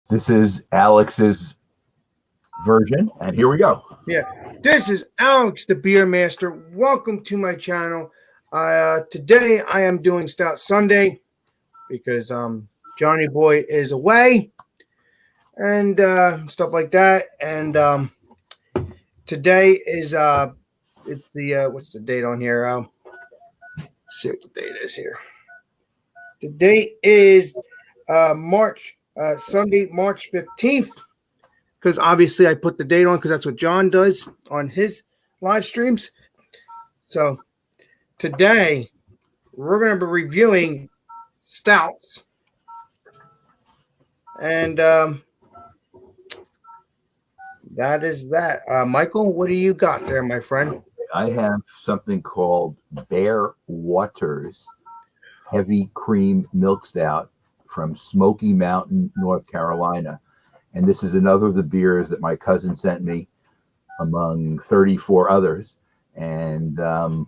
This is Alex's version, and here we go. Yeah, this is Alex, the Beer Master. Welcome to my channel. Today I am doing Stout Sunday because Johnny Boy is away and stuff like that. And today is it's the what's the date on here? Let's see what the date is here. The date is Sunday, March 15th. Because obviously I put the date on because that's what John does on his live streams. So today we're going to be reviewing stouts. And that is that. Michael, what do you got there, my friend? I have something called Bear Waters Heavy Cream Milk Stout from Smoky Mountain, North Carolina. And this is another of the beers that my cousin sent me among 34 others. And I'm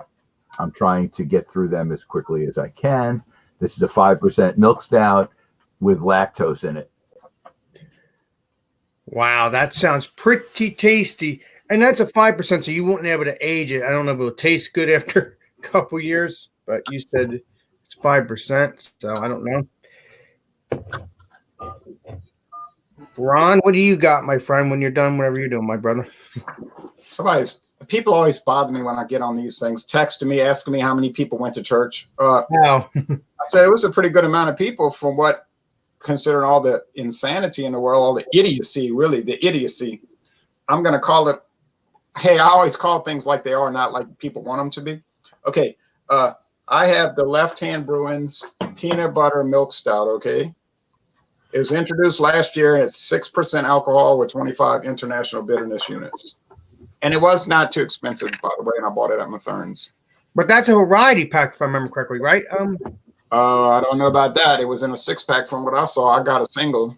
trying to get through them as quickly as I can. This is a 5% milk stout with lactose in it. Wow, that sounds pretty tasty. And that's a 5%, so you won't be able to age it. I don't know if it will taste good after a couple years, but you said it's 5%, so I don't know. Ron, what do you got, my friend, when you're done, whatever you're doing, my brother? People always bother me when I get on these things, texting me, asking me how many people went to church. Wow. I said it was a pretty good amount of people from what, considering all the insanity in the world, all the idiocy, really, the idiocy. I'm going to call it, hey, I always call things like they are, not like people want them to be. Okay, I have the Left Hand Brewing's Peanut Butter Milk Stout, okay? It was introduced last year. It's 6% alcohol with 25 international bitterness units. And it was not too expensive, by the way, and I bought it at Mathern's. But that's a variety pack, if I remember correctly, right? I don't know about that. It was in a 6-pack from what I saw. I got a single.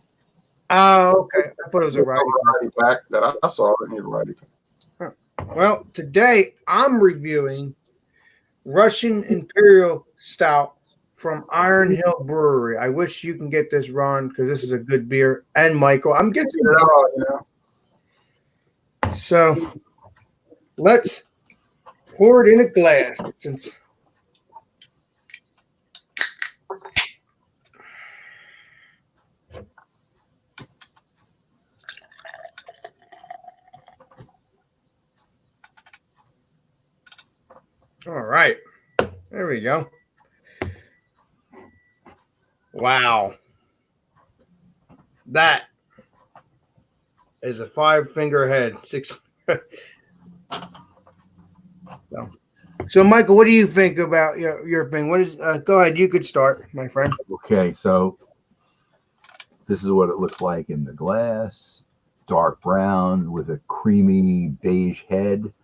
Oh, okay. I thought it was a variety pack that I saw in a variety pack. Well, today I'm reviewing Russian Imperial Stout from Iron Hill Brewery. I wish you can get this, Ron, because this is a good beer. And Michael, I'm getting it all, you know. So let's pour it in a glass. All right. There we go. Wow. That is a 5-finger head. 6. So, Michael, what do you think about your thing? What is? Go ahead. You could start, my friend. Okay, so this is what it looks like in the glass. Dark brown with a creamy beige head.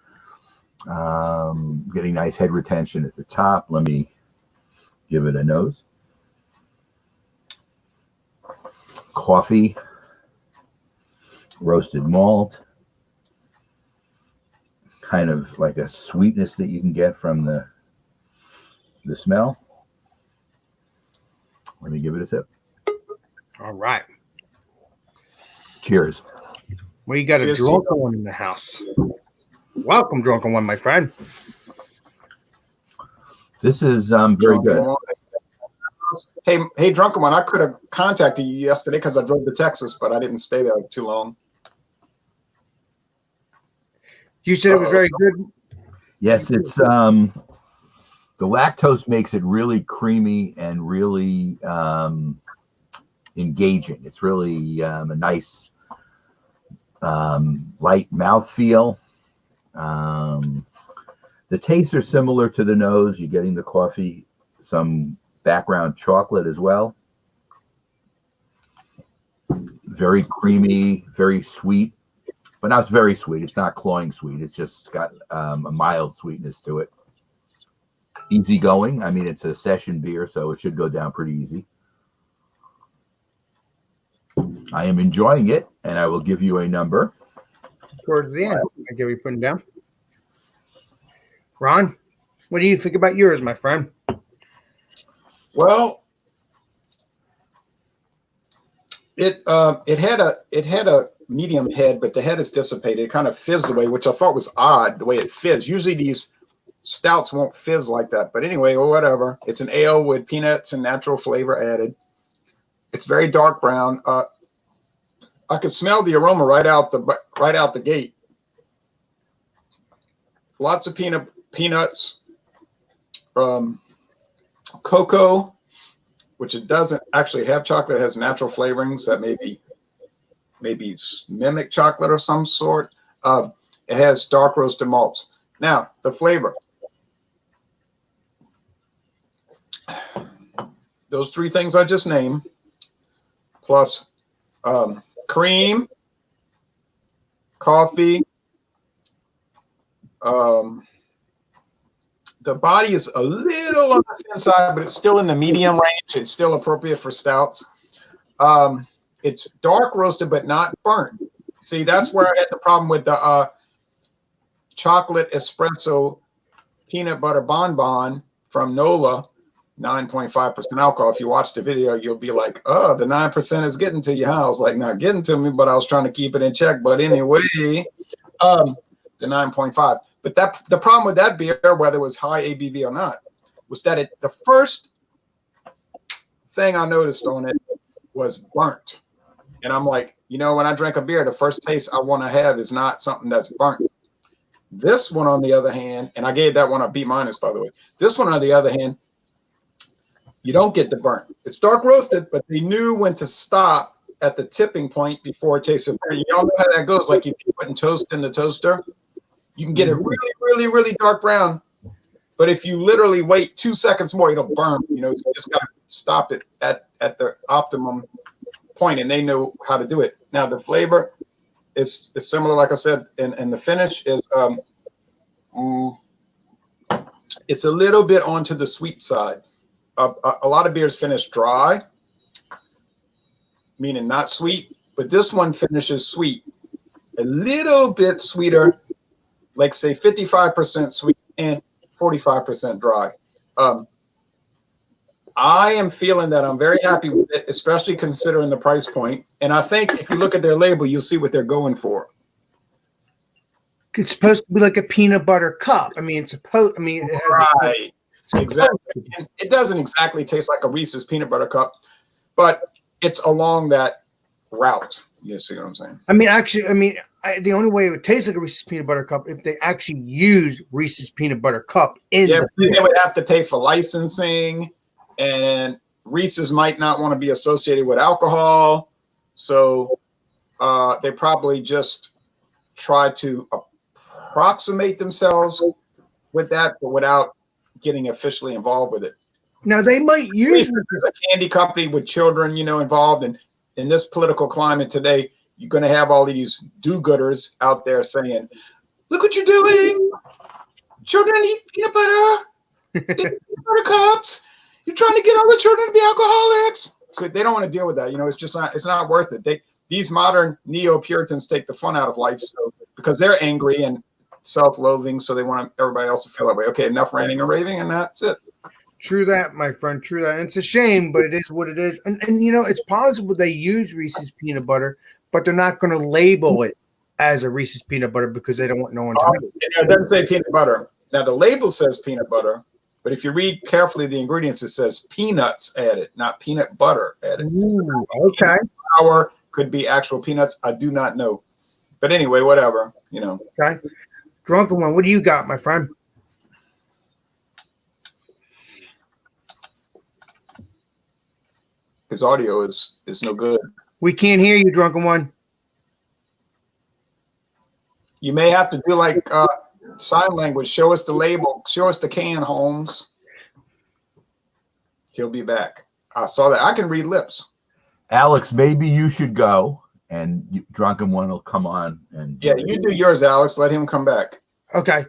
Getting nice head retention at the top. Let me give it a nose. Coffee, roasted malt, kind of like a sweetness that you can get from the smell. Let me give it a sip. All right. Cheers. Well, you got a drunken one in the house. Welcome, drunken one, my friend. This is very good. Hey, drunken one, I could have contacted you yesterday because I drove to Texas, but I didn't stay there too long. You said it was very good. Yes, it's the lactose makes it really creamy and really engaging. It's really a nice light mouthfeel. The tastes are similar to the nose. You're getting the coffee, some background chocolate as well. Very creamy, very sweet, but not very sweet. It's not cloying sweet. It's just got a mild sweetness to it. Easy going. I mean, it's a session beer, so it should go down pretty easy. I am enjoying it, and I will give you a number. Towards the end, I get what you're putting down. Ron, what do you think about yours, my friend? Well, It had a medium head, but the head is dissipated. It kind of fizzed away, which I thought was odd the way it fizzed. Usually these stouts won't fizz like that. But anyway, or whatever. It's an ale with peanuts and natural flavor added. It's very dark brown. I could smell the aroma right out the gate. Lots of peanuts, cocoa, which it doesn't actually have chocolate. It has natural flavorings that maybe mimic chocolate of some sort. It has dark roasted malts. Now, the flavor. Those three things I just named, plus cream, coffee. The body is a little on the thin side, but it's still in the medium range. It's still appropriate for stouts. It's dark roasted, but not burnt. See, that's where I had the problem with the chocolate espresso peanut butter bonbon from Nola, 9.5% alcohol. If you watch the video, you'll be like, oh, the 9% is getting to you. Huh? I was like, not getting to me, but I was trying to keep it in check. But anyway, the 9.5. But the problem with that beer, whether it was high ABV or not, was that the first thing I noticed on it was burnt. And I'm like, when I drink a beer, the first taste I want to have is not something that's burnt. This one, on the other hand, and I gave that one a B-, by the way. This one, on the other hand, you don't get the burnt. It's dark roasted, but they knew when to stop at the tipping point before it tastes. You all know how that goes. Like if you're putting toast in the toaster, you can get it really, really, really dark brown. But if you literally wait 2 seconds more, it'll burn. You just got to stop it at the optimum point, and they know how to do it. Now, the flavor is similar, like I said, and the finish is it's a little bit onto the sweet side. A lot of beers finish dry, meaning not sweet, but this one finishes sweet, a little bit sweeter, like say 55% sweet and 45% dry. I am feeling that I'm very happy with it, especially considering the price point. And I think if you look at their label, you'll see what they're going for. It's supposed to be like a peanut butter cup. I mean, it has right. Exactly. And it doesn't exactly taste like a Reese's peanut butter cup, but it's along that route. You see what I'm saying? The only way it would taste like a Reese's peanut butter cup if they actually use Reese's peanut butter cup in they would have to pay for licensing, and Reese's might not want to be associated with alcohol, so they probably just try to approximate themselves with that, but without getting officially involved with it. Now they might use a candy company with children, involved, and in this political climate today, you're going to have all these do-gooders out there saying, "Look what you're doing! Children eat peanut butter, peanut butter cups. You're trying to get all the children to be alcoholics." So they don't want to deal with that. It's just not. It's not worth it. These modern neo-Puritans take the fun out of life, so because they're angry and self-loathing, so they want everybody else to feel that way. Okay, enough ranting and raving, and that's it. True that, my friend. True that. And it's a shame, but it is what it is. And it's possible they use Reese's peanut butter, but they're not going to label it as a Reese's peanut butter because they don't want no one to know. It doesn't say peanut butter. Now the label says peanut butter, but if you read carefully the ingredients, it says peanuts added, not peanut butter added. Ooh, okay. Flour could be actual peanuts. I do not know. But anyway, whatever, Okay. Drunken one, what do you got, my friend? His audio is no good. We can't hear you, drunken one. You may have to do like sign language. Show us the label. Show us the can, Holmes. He'll be back. I saw that. I can read lips. Alex, maybe you should go, and Drunken One will come on. And yeah, you do yours, Alex. Let him come back. Okay.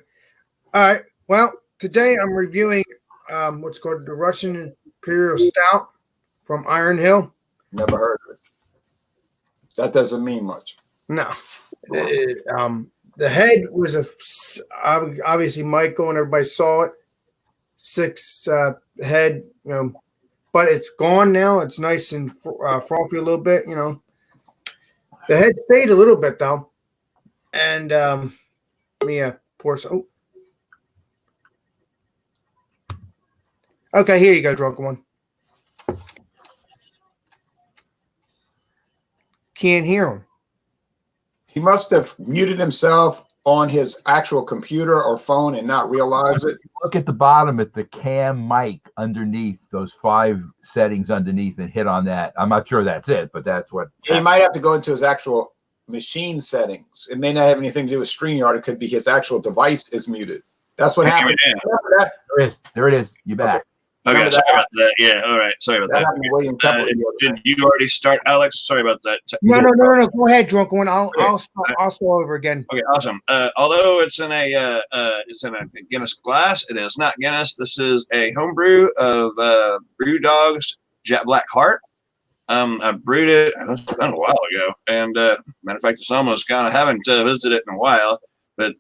All right. Well, today I'm reviewing what's called the Russian Imperial Stout from Iron Hill. Never heard of it. That doesn't mean much. No. The head was obviously Michael, and everybody saw it. 6 head, but it's gone now. It's nice and frothy a little bit. You know, the head stayed a little bit though, and let me pour some. Oh. Okay, here you go, drunken one. Can't hear him. He must have muted himself on his actual computer or phone and not realize it. Look at the bottom at the cam mic underneath those 5 settings underneath and hit on that. I'm not sure that's it, but that's what. He might have to go into his actual machine settings. It may not have anything to do with StreamYard. It could be his actual device is muted. That's what happened. There it is. You back. Okay, sorry about that. Yeah, all right. Sorry about that. Did you already start, Alex? Sorry about that. No. Go ahead, drunken one. I'll start over again. Okay, awesome. Although it's in a Guinness glass, it is not Guinness. This is a homebrew of Brewdog's Jet Black Heart. I brewed it. It's been a while ago, and matter of fact, it's almost gone. I haven't visited it in a while, but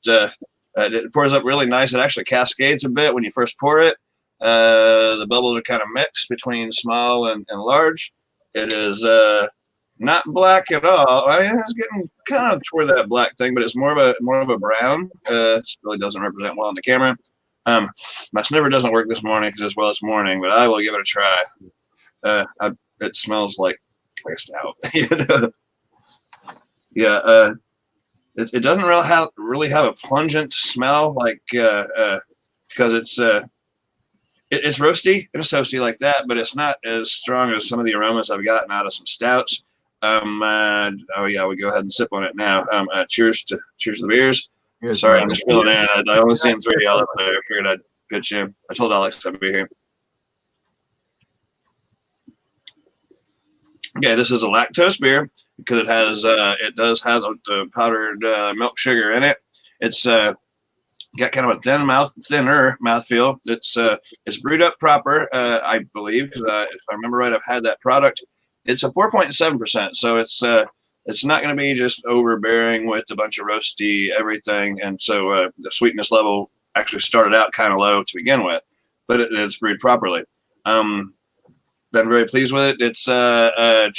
it pours up really nice. It actually cascades a bit when you first pour it. The bubbles are kind of mixed between small and large. It is not black at all. I mean, it's getting kind of toward that black thing, but it's more of a brown. It really doesn't represent well on the camera. My sniffer doesn't work this morning because it's morning, but I will give it a try. It smells like a stout. Yeah. It doesn't really have a pungent smell because it's roasty and it's toasty like that, but it's not as strong as some of the aromas I've gotten out of some stouts. Oh yeah, we go ahead and sip on it now. Cheers to the beers. Sorry, I'm just filling in. I only seen 3 of y'all up there. I figured I'd pitch you. I told Alex I'd be here. Okay, this is a lactose beer because it does have the powdered milk sugar in it. It's got kind of a thinner mouthfeel. It's brewed up proper, I believe, because if I remember right, I've had that product. It's a 4.7%, so it's not going to be just overbearing with a bunch of roasty everything, and so the sweetness level actually started out kind of low to begin with, but it's brewed properly. Been very pleased with it. It's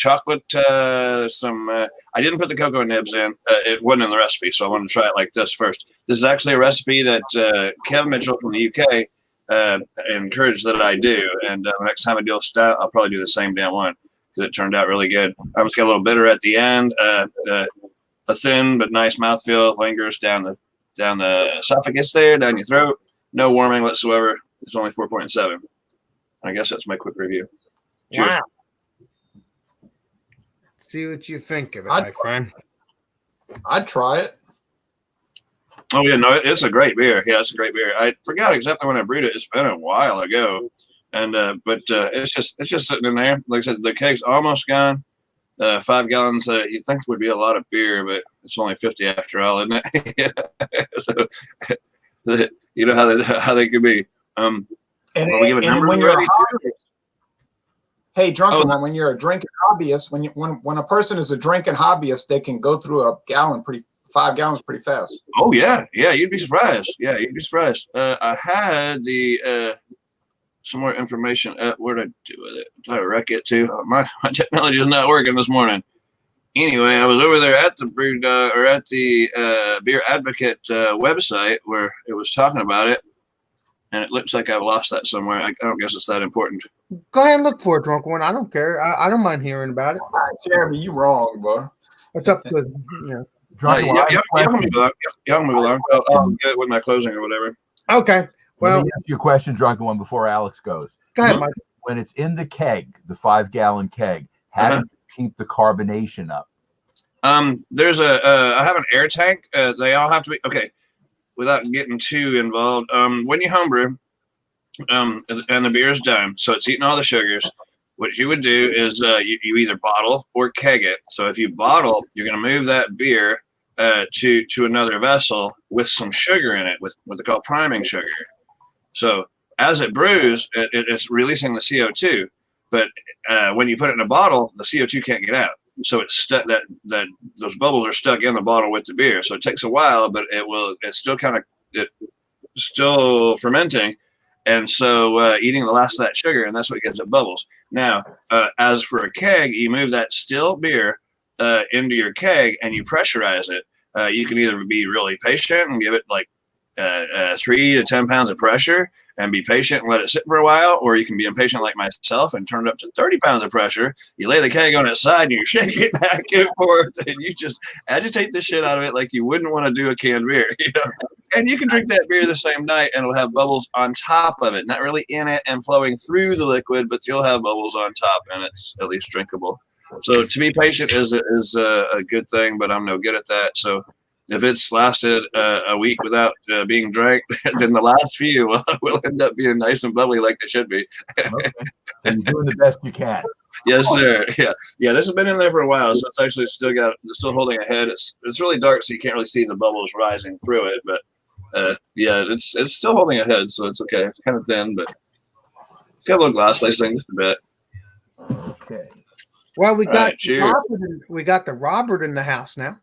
chocolate. I didn't put the cocoa nibs in. It wasn't in the recipe, so I wanted to try it like this first. This is actually a recipe that Kev Mitchell from the UK encouraged that I do. And the next time I do a stout, I'll probably do the same damn one because it turned out really good. I almost got a little bitter at the end. A thin but nice mouthfeel lingers down the esophagus there, down your throat. No warming whatsoever. It's only 4.7. I guess that's my quick review. Cheers. Wow. See what you think of it, my friend. I'd try it. Oh yeah, no, it's a great beer. Yeah, it's a great beer. I forgot exactly when I brewed it. It's been a while ago, and but it's just sitting in there. Like I said, the keg's almost gone. 5 gallons. You'd think would be a lot of beer, but it's only 50 after all, isn't it? So, you know how they could be. And when you're a hobbyist, hey, drunken one, when you're a drinking hobbyist, when a person is a drinking hobbyist, they can go through 5 gallons pretty fast. Oh yeah, you'd be surprised. I had the some more information. Where did I do with it? Did I wreck it too? My technology is not working this morning. Anyway, I was over there at the Beer Advocate website where it was talking about it, and it looks like I've lost that somewhere. I don't guess it's that important. Go ahead and look for it, drunk one. I don't care. I don't mind hearing about it. Jeremy, you wrong, bro. It's up to Y'all can move along. I'll get with my closing or whatever. Okay. Well, let me ask you a question, drunken one, before Alex goes. Go ahead, Mike. When it's in the keg, the 5-gallon keg, how do you keep the carbonation up? There's I have an air tank. They all have to be okay. Without getting too involved, when you homebrew, and the beer is done, so it's eating all the sugars. What you would do is you either bottle or keg it. So if you bottle, you're going to move that beer to another vessel with some sugar in it, with what they call priming sugar. So as it brews, it's releasing the CO2. But when you put it in a bottle, the CO2 can't get out. So it's stuck. That those bubbles are stuck in the bottle with the beer. So it takes a while, but it's still still fermenting. And so eating the last of that sugar, and that's what gives it bubbles. Now, as for a keg, you move that still beer into your keg and you pressurize it. You can either be really patient and give it like 3 to 10 pounds of pressure and be patient and let it sit for a while, or you can be impatient like myself and turn it up to 30 pounds of pressure. You lay the keg on its side and you shake it back and forth, and you just agitate the shit out of it like you wouldn't want to do a canned beer. And you can drink that beer the same night and it'll have bubbles on top of it, not really in it and flowing through the liquid, but you'll have bubbles on top and it's at least drinkable. So to be patient is a good thing, but I'm no good at that. So if it's lasted a week without being drank, then the last few will end up being nice and bubbly like they should be. Okay. So you're doing the best you can. Yes, sir. Yeah. This has been in there for a while, so it's actually still holding a head. It's really dark, so you can't really see the bubbles rising through it. But it's still holding a head, so it's okay. It's kind of thin, but it's got a little glass lacing just a bit. Okay. Well, we got Right, the Robert in the house now.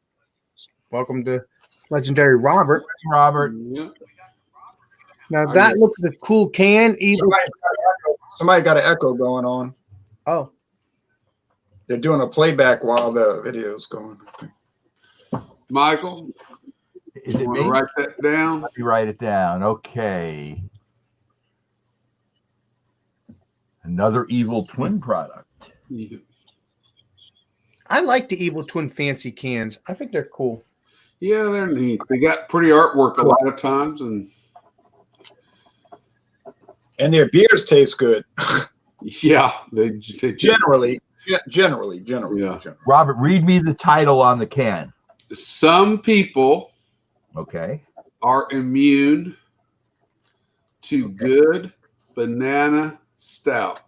Welcome to Legendary Robert. Robert. Yeah. Now that looks like a cool can. Somebody got an echo going on. Oh, They're doing a playback while the video's going. Michael, Is it you me? want to write that down? Let me write it down. Okay. Another Evil Twin product. Yeah. I like the Evil Twin fancy cans. I think they're cool. Yeah, they're neat. They got pretty artwork a lot of times, and And their beers taste good. yeah, they Generally. Yeah. Robert, read me the title on the can. Some people Okay. are immune to good banana stout.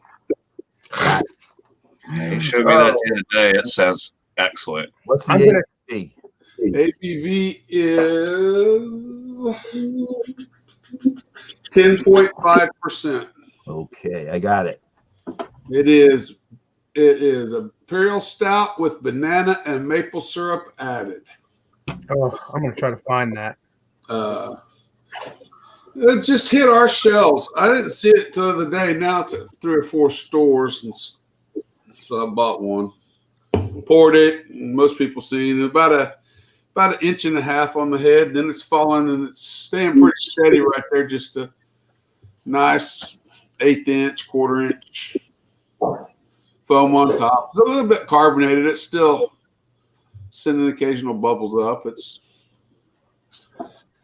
You showed me that the other day. It sounds excellent. What's the I'm gonna- ABV? ABV is 10.5%. Okay, I got it. It is imperial stout with banana and maple syrup added. Oh, I'm gonna try to find that. It just hit our shelves. I didn't see it the other day. Now it's at 3 or 4 stores, and so I bought one. Poured it, and most people seen it about an inch and a half on the head. Then it's falling, and it's staying pretty steady right there. Just a nice 1/8 inch, 1/4 inch foam on top. It's a little bit carbonated. It's still sending occasional bubbles up. It's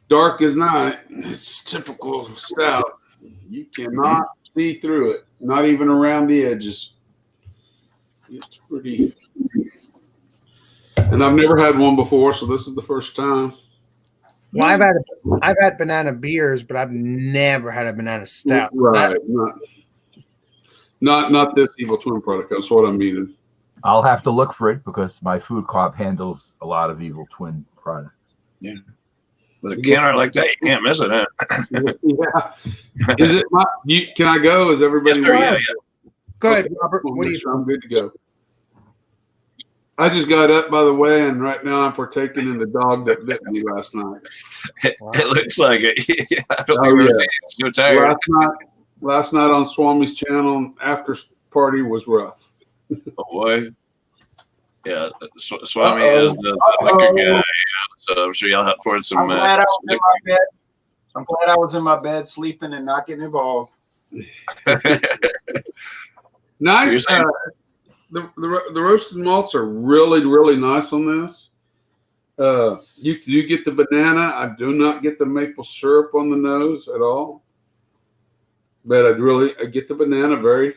dark as night. It's typical of stout. You cannot see through it, not even around the edges. It's pretty. And I've never had one before, so this is the first time. Well, I've had banana beers, but I've never had a banana stout. Right. Not this Evil Twin product. That's what I'm meaning. I'll have to look for it because my food co-op handles a lot of Evil Twin products. With a can art like that, you can't miss it, huh? Yeah. Is it? Can I go? Is everybody? Yes, sir, ready? yeah. Go ahead, Okay. Robert. Well, What do make you? sure I'm good to go. I just got up, by the way, and right now I'm partaking in the dog that bit me last night. It looks like it. I don't Oh, think yeah. I'm so tired. Last night on Swami's channel, after party was rough. Oh, boy. Yeah, Swami is the liquor guy. Yeah, so I'm sure y'all have for some. I'm glad I was in my bed sleeping and not getting involved. Nice. The roasted malts are really, really nice on this. You get the banana. I do not get the maple syrup on the nose at all. But I get the banana very.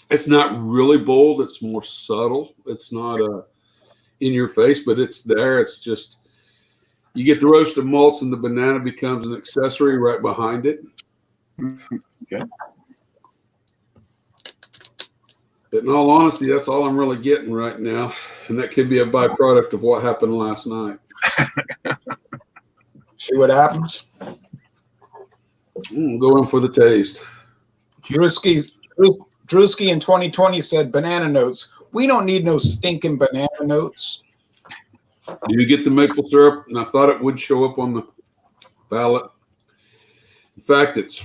It's not really bold. It's more subtle. It's not in your face, but it's there. It's just you get the roasted malts and the banana becomes an accessory right behind it. Okay. But in all honesty, that's all I'm really getting right now. And that could be a byproduct of what happened last night. See what happens. Going for the taste. Drewski in 2020 said banana notes. We don't need no stinking banana notes. You get the maple syrup, and I thought it would show up on the ballot. In fact, it's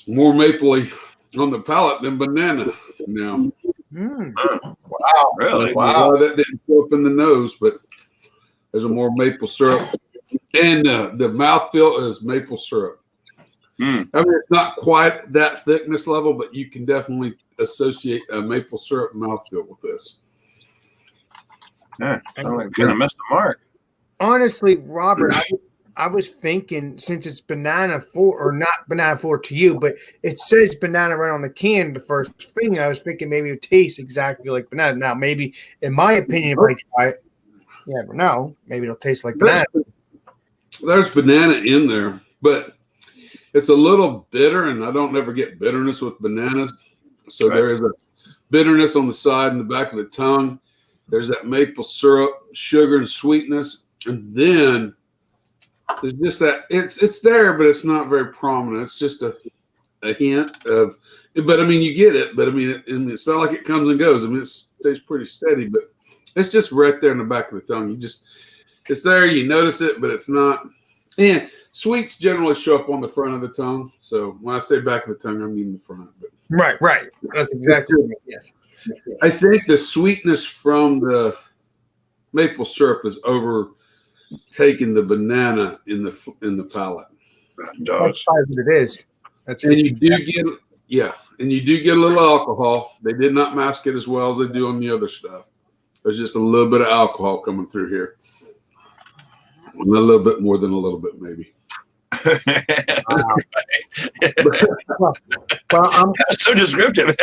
more mapley on the palate than banana now. Mm. Wow. Really? Wow. That didn't show up in the nose, but there's a more maple syrup. And the mouthfeel is maple syrup. Mm. I mean, it's not quite that thickness level, but you can definitely associate a maple syrup mouthfeel with this. Yeah, I kind of missed the mark. Honestly, Robert, I was thinking since it's banana for or not banana for to you, but it says banana right on the can. The first thing I was thinking maybe it tastes exactly like banana. Now, maybe in my opinion, if I try it, you never know. Maybe it'll taste like banana. There's banana in there, but it's a little bitter, and I don't ever get bitterness with bananas. So Right. there is a bitterness on the side and the back of the tongue. There's that maple syrup, sugar, and sweetness, and then there's just that it's there, but it's not very prominent. It's just a hint of, but I mean, you get it. But I mean, it's not like it comes and goes. I mean, it stays pretty steady, but it's just right there in the back of the tongue. It's there. You notice it, but it's not. And sweets generally show up on the front of the tongue. So when I say back of the tongue, I mean the front. But Right. That's exactly what I mean. Yes. I think the sweetness from the maple syrup is overtaking the banana in the palate. It does. That's probably what it is. That's And you do get a little alcohol. They did not mask it as well as they do on the other stuff. There's just a little bit of alcohol coming through here. A little bit more than a little bit, maybe. Well, I'm so descriptive.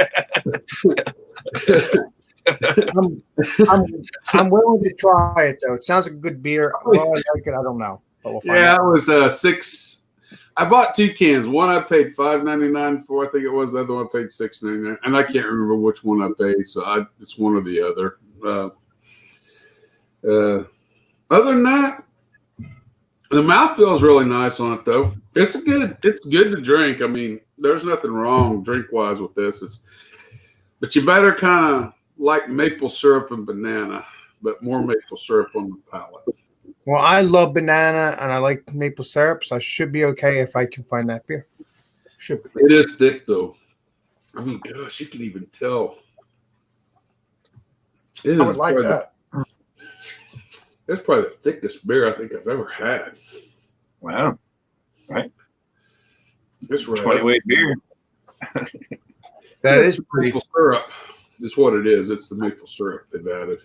I'm willing to try it though. It sounds like a good beer. Well, I like it. I don't know. But we'll find out. It was 6. I bought 2 cans. One I paid $5.99 for. I think it was. The other one I paid $6.99, and I can't remember which one I paid. So it's one or the other. Other than that, the mouthfeel is really nice on it, though. It's good to drink. I mean, there's nothing wrong drink-wise with this. But you better kind of like maple syrup and banana, but more maple syrup on the palate. Well, I love banana and I like maple syrup, so I should be okay if I can find that beer. Should be. It is thick, though. I mean, gosh, you can even tell. I would like that. It's probably the thickest beer I think I've ever had. Wow. Right. It's right 20-weight beer. That is pretty. Maple syrup is what it is. It's the maple syrup they've added.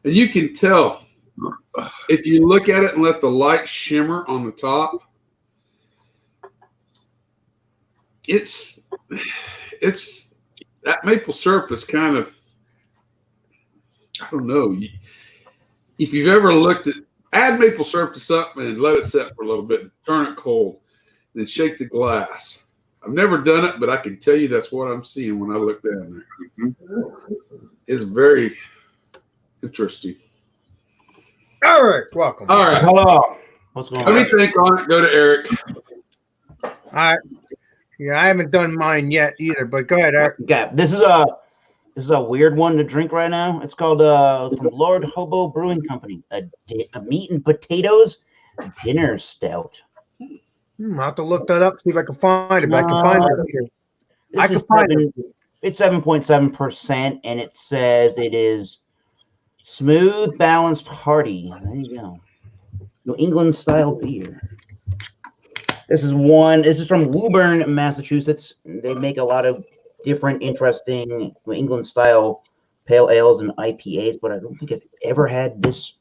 And you can tell if you look at it and let the light shimmer on the top, it's that maple syrup is kind of, I don't know. If you've ever add maple syrup to something and let it set for a little bit, and turn it cold, then shake the glass. I've never done it, but I can tell you that's what I'm seeing when I look down there. Mm-hmm. It's very interesting. All right, welcome. All right. Hello. What's going on? Let me think on it. Go to Eric. All right. Yeah, I haven't done mine yet either, but go ahead, Eric. Okay, this is a weird one to drink right now. It's called from Lord Hobo Brewing Company, a meat and potatoes dinner stout. I'll have to look that up, see if I can find it. But I can find it here. I can find it. It's 7.7%, and it says it is smooth, balanced, hearty. There you go. New England style beer. This is from Woburn, Massachusetts. They make a lot of different, interesting New England style pale ales and IPAs, but I don't think I've ever had this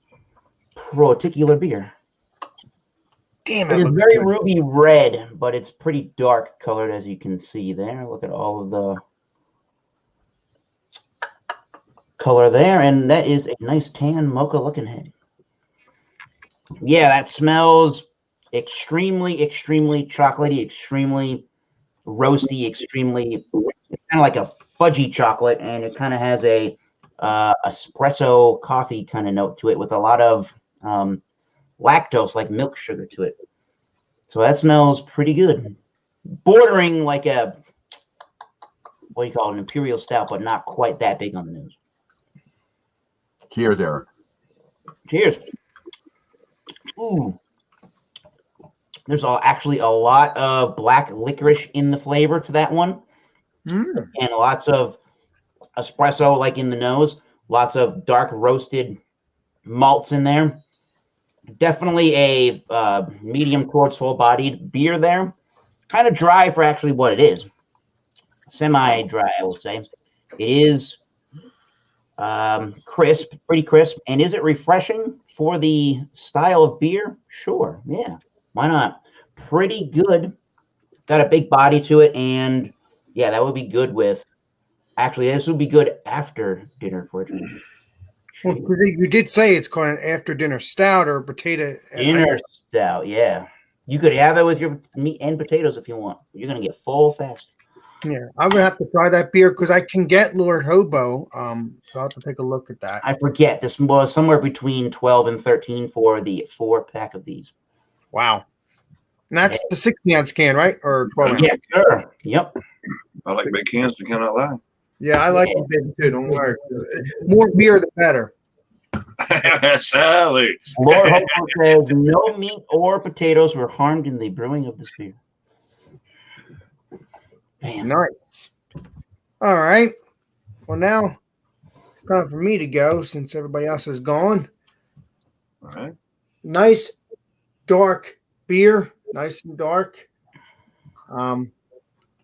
particular beer. Damn It it. is very ruby red, but it's pretty dark colored, as you can see there. Look at all of the color there, and that is a nice tan mocha looking head. Yeah, that smells extremely, extremely chocolatey, extremely roasty, extremely, it's kind of like a fudgy chocolate, and it kind of has a espresso coffee kind of note to it with a lot of lactose, like milk sugar to it. So that smells pretty good. Bordering like a, what do you call it, an imperial stout, but not quite that big on the nose. Cheers, Eric. Cheers. Ooh. There's actually a lot of black licorice in the flavor to that one, and lots of espresso, like in the nose. Lots of dark roasted malts in there. Definitely a medium towards full-bodied beer there. Kind of dry for actually what it is. Semi-dry, I would say. It is crisp, pretty crisp. And is it refreshing for the style of beer? Sure, yeah. Why not? Pretty good. Got a big body to it, and yeah, that would be good with. Actually, this would be good after dinner for a drink. Well, you did say it's called an after dinner stout or potato. Dinner stout, yeah. You could have it with your meat and potatoes if you want. You're gonna get full fast. Yeah, I'm gonna have to try that beer because I can get Lord Hobo. So I'll have to take a look at that. I forget. This was somewhere between 12 and 13 for the 4-pack of these. Wow. And that's the 60-ounce can, right? Or 12 ounce? Yes, sir. Yep. I like big cans, you cannot lie. Yeah, I like the big too. Don't worry. More beer, the better. Sally. Lord Hobo says no meat or potatoes were harmed in the brewing of this beer. Bam. Nice. All right. Well, now it's time for me to go since everybody else is gone. All right. Nice dark beer, nice and dark.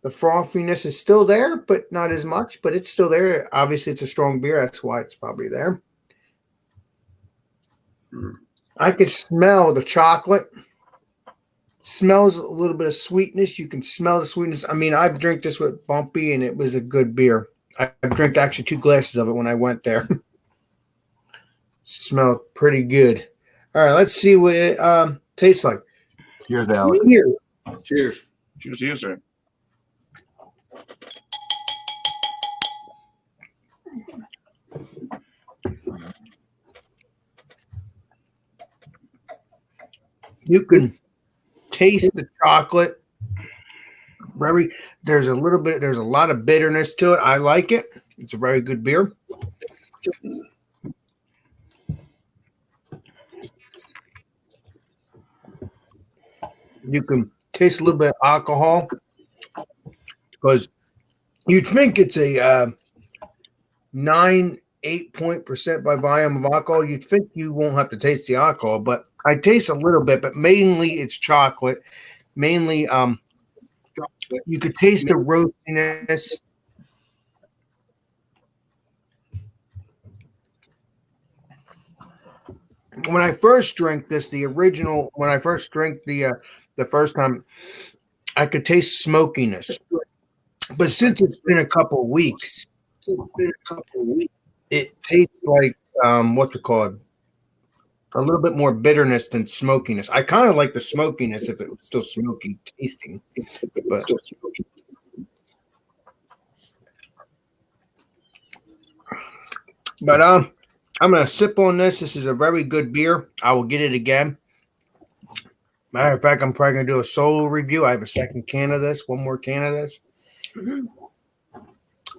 The frothiness is still there, but not as much, but it's still there. Obviously, it's a strong beer. That's why it's probably there. I could smell the chocolate. Smells a little bit of sweetness. You can smell the sweetness. I mean, I've drank this with Bumpy, and it was a good beer. I've drank actually 2 glasses of it when I went there. Smelled pretty good. All right, let's see what it tastes like. Cheers, Alex. Here. Cheers. Cheers to you, sir. You can taste the chocolate. There's a lot of bitterness to it. I like it. It's a very good beer. You can taste a little bit of alcohol because you'd think it's a 8% by volume of alcohol. You'd think you won't have to taste the alcohol, but I taste a little bit, but mainly it's chocolate. Mainly, you could taste the roastiness. When I first drank this, when I first drank the first time, I could taste smokiness. But since it's been a couple of weeks, it tastes like what's it called? A little bit more bitterness than smokiness. I kind of like the smokiness if it was still smoky tasting, but I'm gonna sip on this. This is a very good beer. I will get it again. Matter of fact, I'm probably gonna do a solo review. I have a second can of this, one more can of this.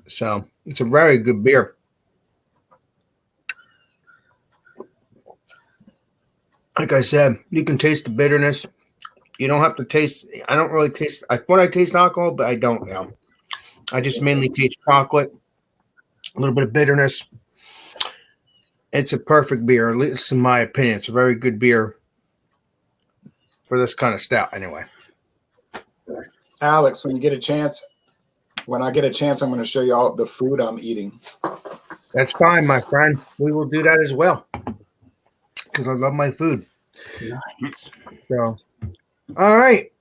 So it's a very good beer. Like I said, you can taste the bitterness. You don't have to taste. I don't really taste. I taste alcohol, but I don't now. I just mainly taste chocolate, a little bit of bitterness. It's a perfect beer, at least in my opinion. It's a very good beer for this kind of stout, anyway. Alex, when I get a chance, I'm going to show you all the food I'm eating. That's fine, my friend. We will do that as well because I love my food. Nice. So, all right,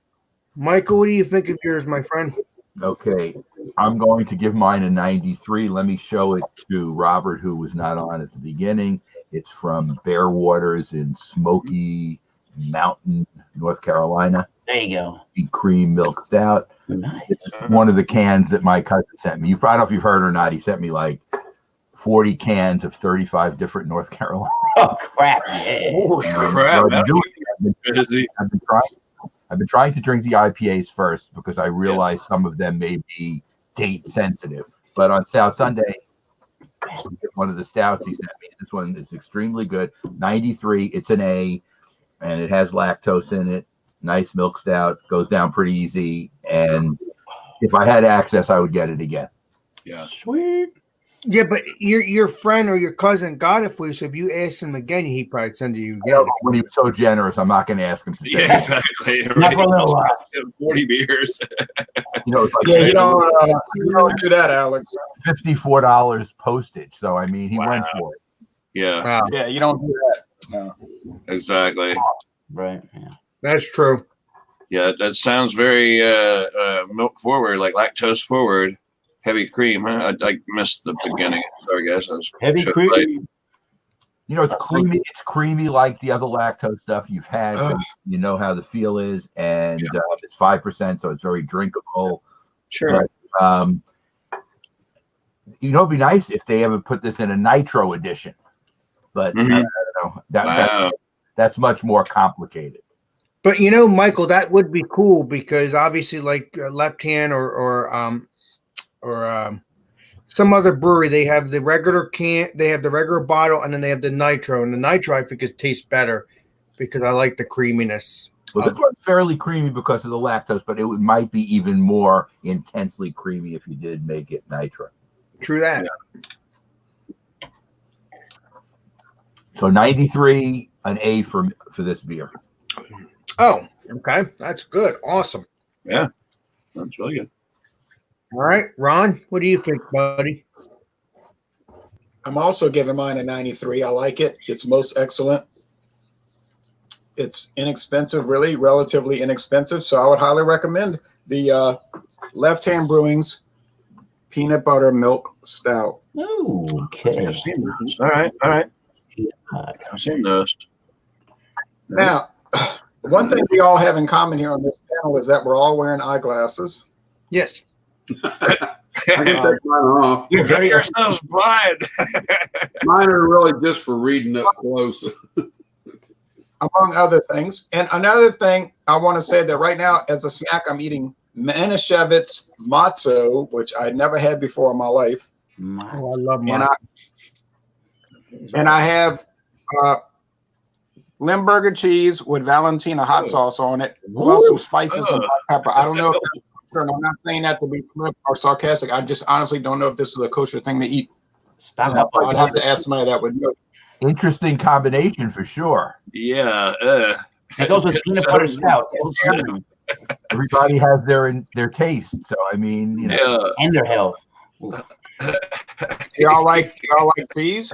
Michael, what do you think of yours, my friend? Okay, I'm going to give mine a 93. Let me show it to Robert, who was not on at the beginning. It's from Bear Waters in Smoky Mountain, North Carolina. There you go. Cream milk stout. Nice. It's one of the cans that my cousin sent me. I don't know if you've heard or not. He sent me like 40 cans of 35 different North Carolina. Oh crap! Yeah. Holy crap! I've been trying to drink the IPAs first because I realize some of them may be date sensitive. But on Stout Sunday, one of the stouts he sent me, this one is extremely good. 93. It's an A, and it has lactose in it. nice milk stout, goes down pretty easy. And if I had access, I would get it again. Yeah. Sweet. Yeah, but your friend or your cousin got it for you. So if you asked him again, he'd probably send it you again. When he was so generous, I'm not going to ask him to say Yeah, exactly. Not for a little while. 40 beers. You know, it's like Yeah, you don't do that, Alex. $54 postage. So I mean, he went for it. Yeah, Wow, Yeah, you don't do that. No. exactly. Right. Yeah. that's true. Yeah, that sounds very milk forward, like lactose forward. Heavy cream, huh? I missed the beginning. Sorry, guys. I was Heavy should cream. play. You know, it's creamy. It's creamy like the other lactose stuff you've had. So you know how the feel is, and it's 5%, so it's very drinkable. Sure. But, you know, it'd be nice if they ever put this in a nitro edition, but I don't know. That's much more complicated. But you know, Michael, that would be cool because obviously, like Left Hand or some other brewery, they have the regular can, they have the regular bottle, and then they have the nitro. And the nitro, I think, tastes better because I like the creaminess. Well, this one's fairly creamy because of the lactose, but it might be even more intensely creamy if you did make it nitro. True that. Yeah. So 93, an A for this beer. Oh, okay, that's good. Awesome. Yeah, that's really good. All right, Ron, what do you think, buddy? I'm also giving mine a 93. I like it. It's most excellent. It's inexpensive, really, relatively inexpensive. So I would highly recommend the Left Hand Brewing's Peanut Butter Milk Stout. Okay. I've seen those. All right. I've seen those. Now, one thing we all have in common here on this panel is that we're all wearing eyeglasses. Yes. I can take mine off. You're very yourselves blind. Mine are really just for reading up close. Among other things. And another thing I want to say that right now, as a snack, I'm eating Manischewitz matzo, which I never had before in my life. Oh, I love mine. And I have Limburger cheese with Valentina hot sauce on it, plus some spices and black pepper. I don't know if that's, and I'm not saying that to be flip or sarcastic. I just honestly don't know if this is a kosher thing to eat. I'd have to ask somebody that would know. Interesting combination for sure. Yeah. It goes with peanut butter stout Everybody has their taste. So I mean, you know. Yeah. and their health. Y'all like cheese?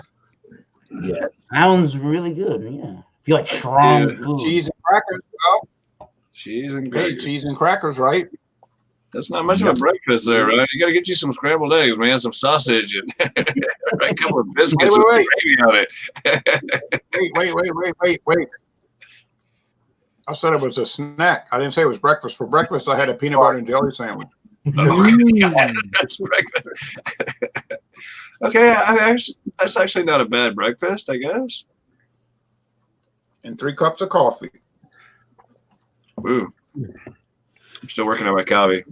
Yeah. Sounds really good. Yeah. If you like strong food. Cheese and crackers. Well, Cheese and hey, gravy. cheese and crackers, right? That's not much of a breakfast there, right? You got to get you some scrambled eggs, man, some sausage, and a couple of biscuits with gravy on it. Wait. I said it was a snack. I didn't say it was breakfast. For breakfast, I had a peanut butter and jelly sandwich. That's breakfast. Okay, that's actually not a bad breakfast, I guess. And 3 cups of coffee. Ooh. I'm still working on my coffee.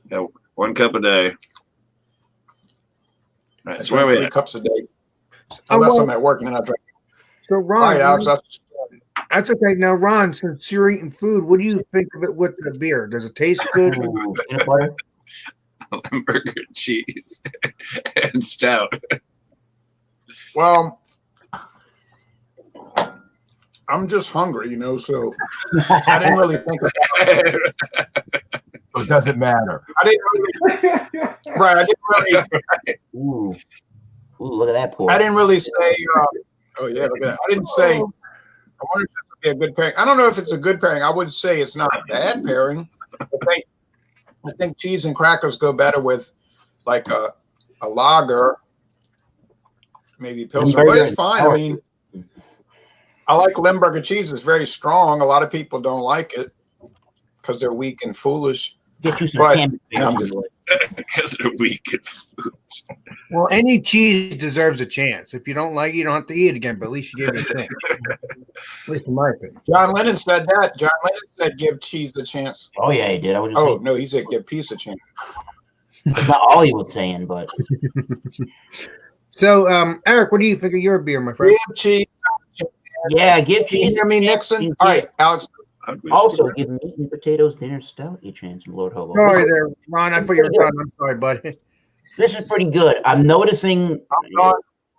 Yeah, 1 cup a day. All right, That's so where we 3 at? cups a day. Unless I'm at work and then I drink. So, All Ron, right, Alex. that's okay. Now, Ron, since you're eating food, what do you think of it with the beer? Does it taste good? Ooh, peanut butter. Limburger cheese and stout. Well, I'm just hungry, so I didn't really think about it. So it doesn't matter. I didn't really Ooh, look at that pour. I didn't really say oh yeah, look at that. I didn't say I wonder if this would be a good pairing. I don't know if it's a good pairing. I would say it's not a bad pairing. I think cheese and crackers go better with like a lager, maybe Pilsner, but it's fine. I mean, I like Limburger cheese. It's very strong. A lot of people don't like it because they're weak and foolish. Get you some But canned I'm beers. just Because they're weak and food. Well, any cheese deserves a chance. If you don't like it, you don't have to eat it again, but at least you give it a chance. At least in my opinion. John Lennon said that. John Lennon said give cheese a chance. Oh yeah, he did. I would just Oh say, no, he said give peace a chance. it's not all he was saying, but So, Eric, what do you think of your beer, my friend? Give cheese. yeah, give Can you cheese. hear me, Nixon? All right, Alex. Also, give meat and potatoes dinner stout a chance, Lord Hobo. Sorry there, Ron. I thought you were done. I'm sorry, buddy. This is pretty good. I'm noticing.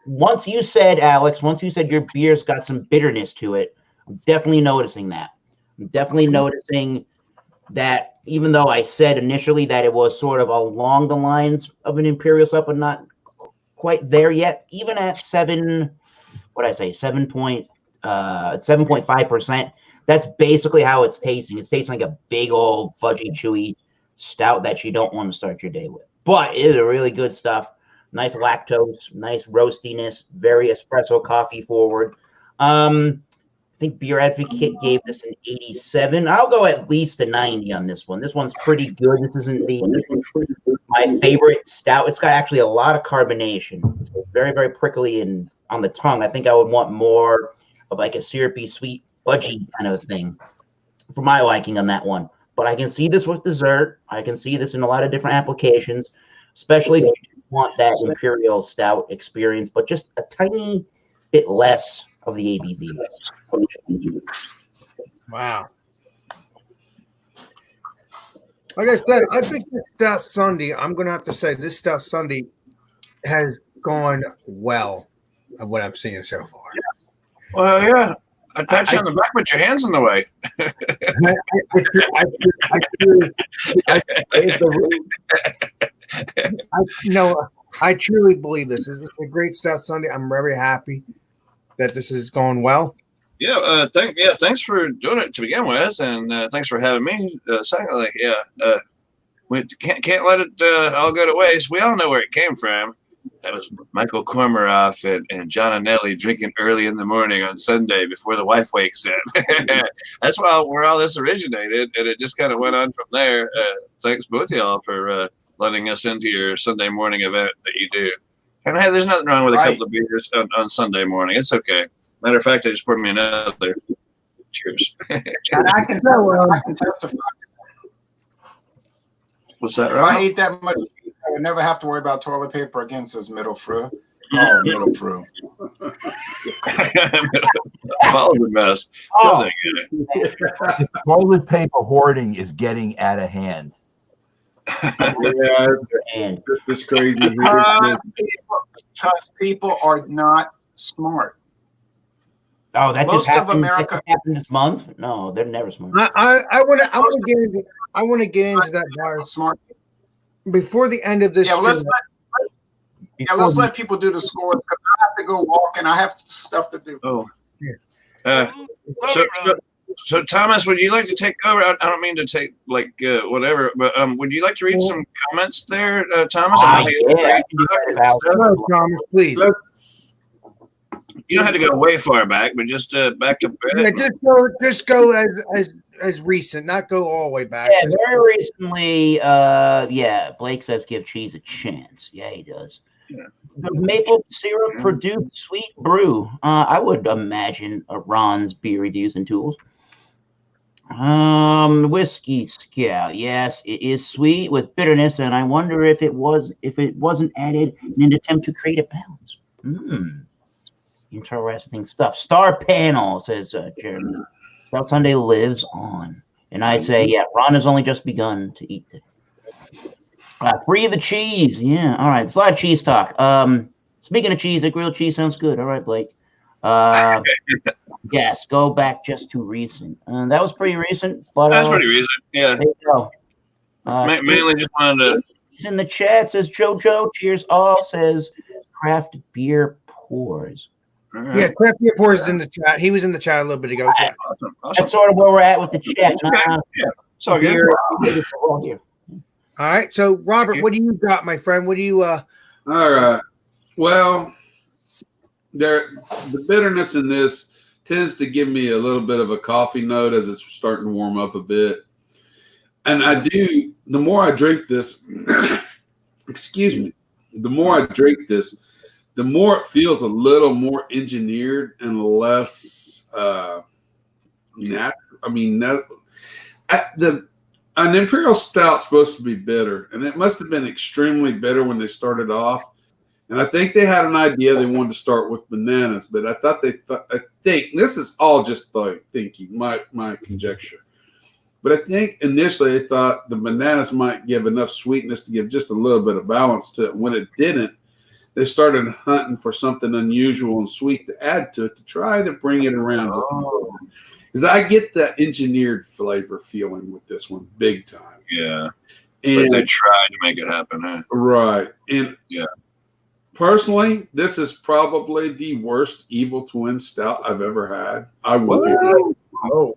Once you said, Alex, once you said your beer's got some bitterness to it, I'm definitely noticing that. I'm definitely noticing that, even though I said initially that it was sort of along the lines of an Imperial Stout, but not quite there yet, even at 7.5%, that's basically how it's tasting. It's tasting like a big old fudgy, chewy stout that you don't want to start your day with. But it is a really good stuff. Nice lactose, nice roastiness, very espresso coffee forward. I think Beer Advocate gave this an 87. I'll go at least a 90 on this one. This one's pretty good. This isn't my favorite stout. It's got actually a lot of carbonation. So it's very, very prickly and on the tongue. I think I would want more of like a syrupy, sweet, fudgy kind of thing for my liking on that one. But I can see this with dessert. I can see this in a lot of different applications, especially if you want that Imperial Stout experience, but just a tiny bit less of the ABV. Wow. Like I said, I think this Stout Sunday, I'm going to have to say this Stout Sunday has gone well of what I'm seeing so far. Well, yeah. I pat you on the back, but your hand's in the way. I truly believe this. This is a great Stout Sunday. I'm very happy that this is going well. Yeah, thanks for doing it to begin with, and thanks for having me. Secondly, we can't let it all go to waste. We all know where it came from. That was Michael Kormaroff and John and Nellie drinking early in the morning on Sunday before the wife wakes up. That's where all this originated, and it just kind of went on from there. Thanks both of y'all for letting us into your Sunday morning event that you do. And hey, there's nothing wrong with a couple of beers on Sunday morning. It's okay. Matter of fact, I just poured me another. Cheers. And I can testify. What's that, If I ate that much, I would never have to worry about toilet paper again, says Middle Fru. Oh, Middle Fru. Follow the mess. Toilet paper hoarding is getting out of hand. Yeah, it's crazy. Because people are not smart. Oh, that Most just happened. of America that happened this month. No, they're never smart. I want to get into that bar smart. Before the end of this. Yeah, let's let people do the score because I have to go walk and I have stuff to do. Oh, so Thomas, would you like to take over? I don't mean to take whatever, but would you like to read some comments there, Thomas? No, Thomas, please. You don't have to go way far back, but just back a bit. Yeah, just go as recent, not go all the way back. Yeah, very recently. Blake says give cheese a chance. Yeah, he does. Yeah. The maple syrup produced sweet brew. I would imagine Ron's beer reviews and tools. Whiskey Scout. Yes, it is sweet with bitterness, and I wonder if it wasn't added in an attempt to create a balance. Interesting stuff. Star Panel, says Jeremy. Stout Sunday lives on. And I say, yeah, Ron has only just begun to eat today. Free the cheese. Yeah, all right. It's a lot of cheese talk. Speaking of cheese, a grilled cheese sounds good. All right, Blake. Yes, go back just to recent. That was pretty recent. But that's pretty recent, yeah. There you go. Mainly just wanted to... He's in the chat, says Jojo. Cheers all, says Craft Beer Pours. Right. Yeah, Craft Beer Pours is in the chat. He was in the chat a little bit ago. Yeah. Awesome. That's sort of where we're at with the chat. Yeah, it's all good. All right. So, Robert, what do you got, my friend? What do you All right. Well, the bitterness in this tends to give me a little bit of a coffee note as it's starting to warm up a bit. And the more I drink this, excuse me, the more I drink this, the more it feels a little more engineered and less natural. I mean, an Imperial Stout's supposed to be bitter, and it must have been extremely bitter when they started off. And I think they had an idea they wanted to start with bananas, but I think this is all just like thinking, my conjecture. But I think initially they thought the bananas might give enough sweetness to give just a little bit of balance to it. When it didn't, they started hunting for something unusual and sweet to add to it to try to bring it around. Because I get that engineered flavor feeling with this one big time. Yeah. And Like they tried to make it happen, huh? right. And yeah. Personally, this is probably the worst Evil Twin Stout I've ever had. I would. Oh,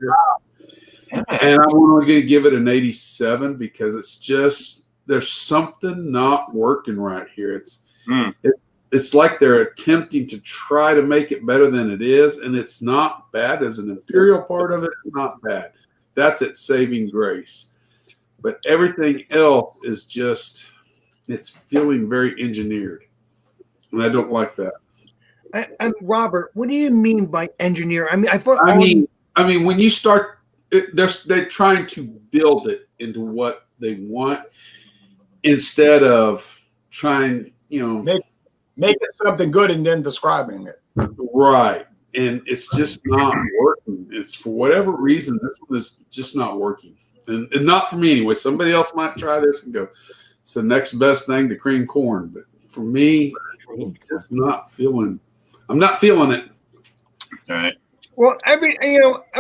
And I'm only going to give it an 87 because it's just there's something not working right here. It's like they're attempting to try to make it better than it is, and it's not bad. As an imperial part of it, it's not bad. That's its saving grace. But everything else is just it's feeling very engineered, and I don't like that. And Robert, what do you mean by engineer? I mean, I mean, when you start. They're trying to build it into what they want instead of trying, make it something good and then describing it. Right. And it's just not working. It's for whatever reason, this one is just not working. And not for me anyway. Somebody else might try this and go, it's the next best thing to cream corn. But for me, I'm just not feeling it. All right. Well,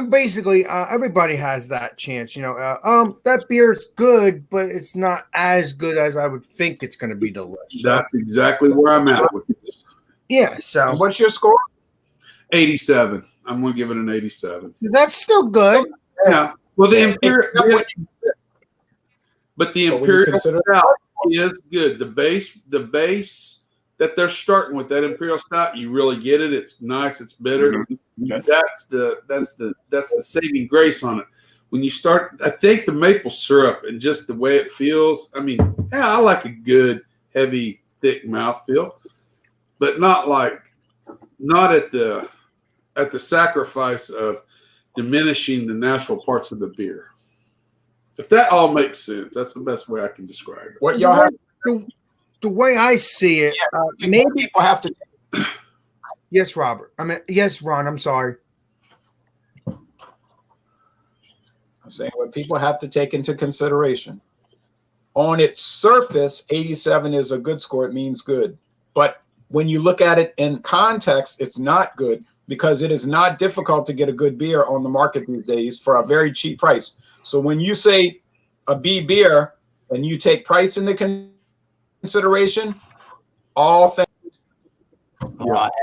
basically, everybody has that chance. That beer's good, but it's not as good as I would think it's going to be delicious. That's exactly where I'm at with this. Yeah. So, what's your score? 87. I'm going to give it an 87. That's still good. Yeah. Well, the imperial stout is good. The base that they're starting with, that imperial stout, you really get it. It's nice. It's bitter. Okay. That's the saving grace on it. When you start, I think the maple syrup and just the way it feels. I mean, I like a good, heavy, thick mouthfeel, but not at the sacrifice of diminishing the natural parts of the beer. If that all makes sense, that's the best way I can describe it. What y'all have? The way I see it, maybe people have to. Yes, Robert. Yes, Ron. I'm sorry. I'm saying what people have to take into consideration. On its surface, 87 is a good score. It means good. But when you look at it in context, it's not good because it is not difficult to get a good beer on the market these days for a very cheap price. So when you say a B beer and you take price into consideration, all things.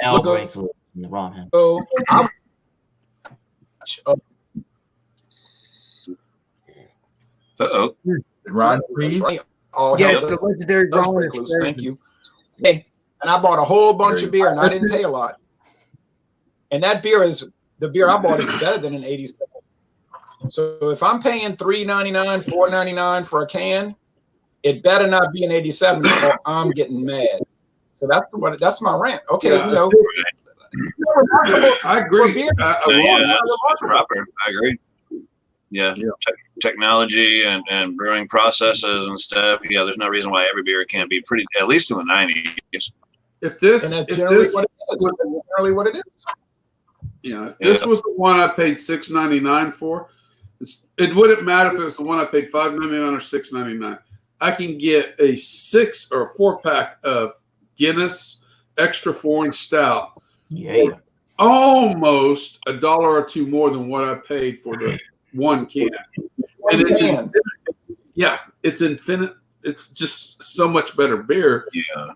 Hell breaks loose in the wrong hand. So, Uh-oh. Ron freeze. Yes, the legendary Ron is loose. Thank you. Hey, and I bought a whole bunch of beer, and I didn't pay a lot. And that beer the beer I bought is better than an 87. So if I'm paying $3.99, $4.99 for a can, it better not be an 87 or I'm getting mad. So that's my rant. Okay, Yeah. I agree. Robert, I agree. Yeah. Technology and brewing processes and stuff. Yeah, there's no reason why every beer can't be pretty, at least in the 90s. If this what it is. If this was the one I paid $6.99 for, it wouldn't matter if it was the one I paid $5.99 or $6.99. I can get a 6 or 4-pack of Guinness Extra Foreign Stout. Yeah. Almost $1 or $2 more than what I paid for the one can. And it's it's infinite. It's just so much better beer. Yeah.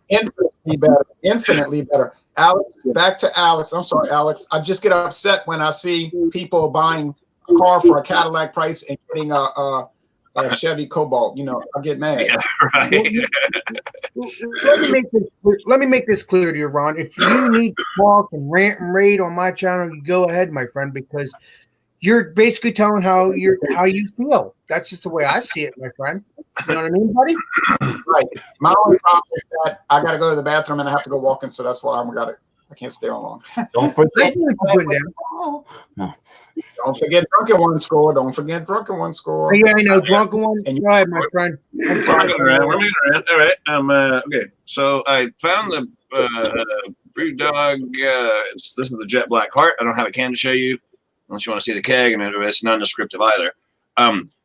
Infinitely better. Alex, back to Alex. I'm sorry, Alex. I just get upset when I see people buying a car for a Cadillac price and getting a Chevy Cobalt. I get mad. Yeah, right. Let me make this clear to you, Ron. If you need to talk and rant and rave on my channel, you go ahead, my friend, because you're basically telling how you feel. That's just the way I see it, my friend. You know what I mean, buddy? Right. My only problem is that I got to go to the bathroom and I have to go walking, so that's why I can't stay on long. Don't forget. Don't forget drunken one score. Don't forget drunken one score. Yeah, I know drunken one. Go ahead, my friend. We're moving around. All right. Okay. So I found Brew Dog. This is the Jet Black Heart. I don't have a can to show you unless you want to see the keg, and it's non-descriptive either.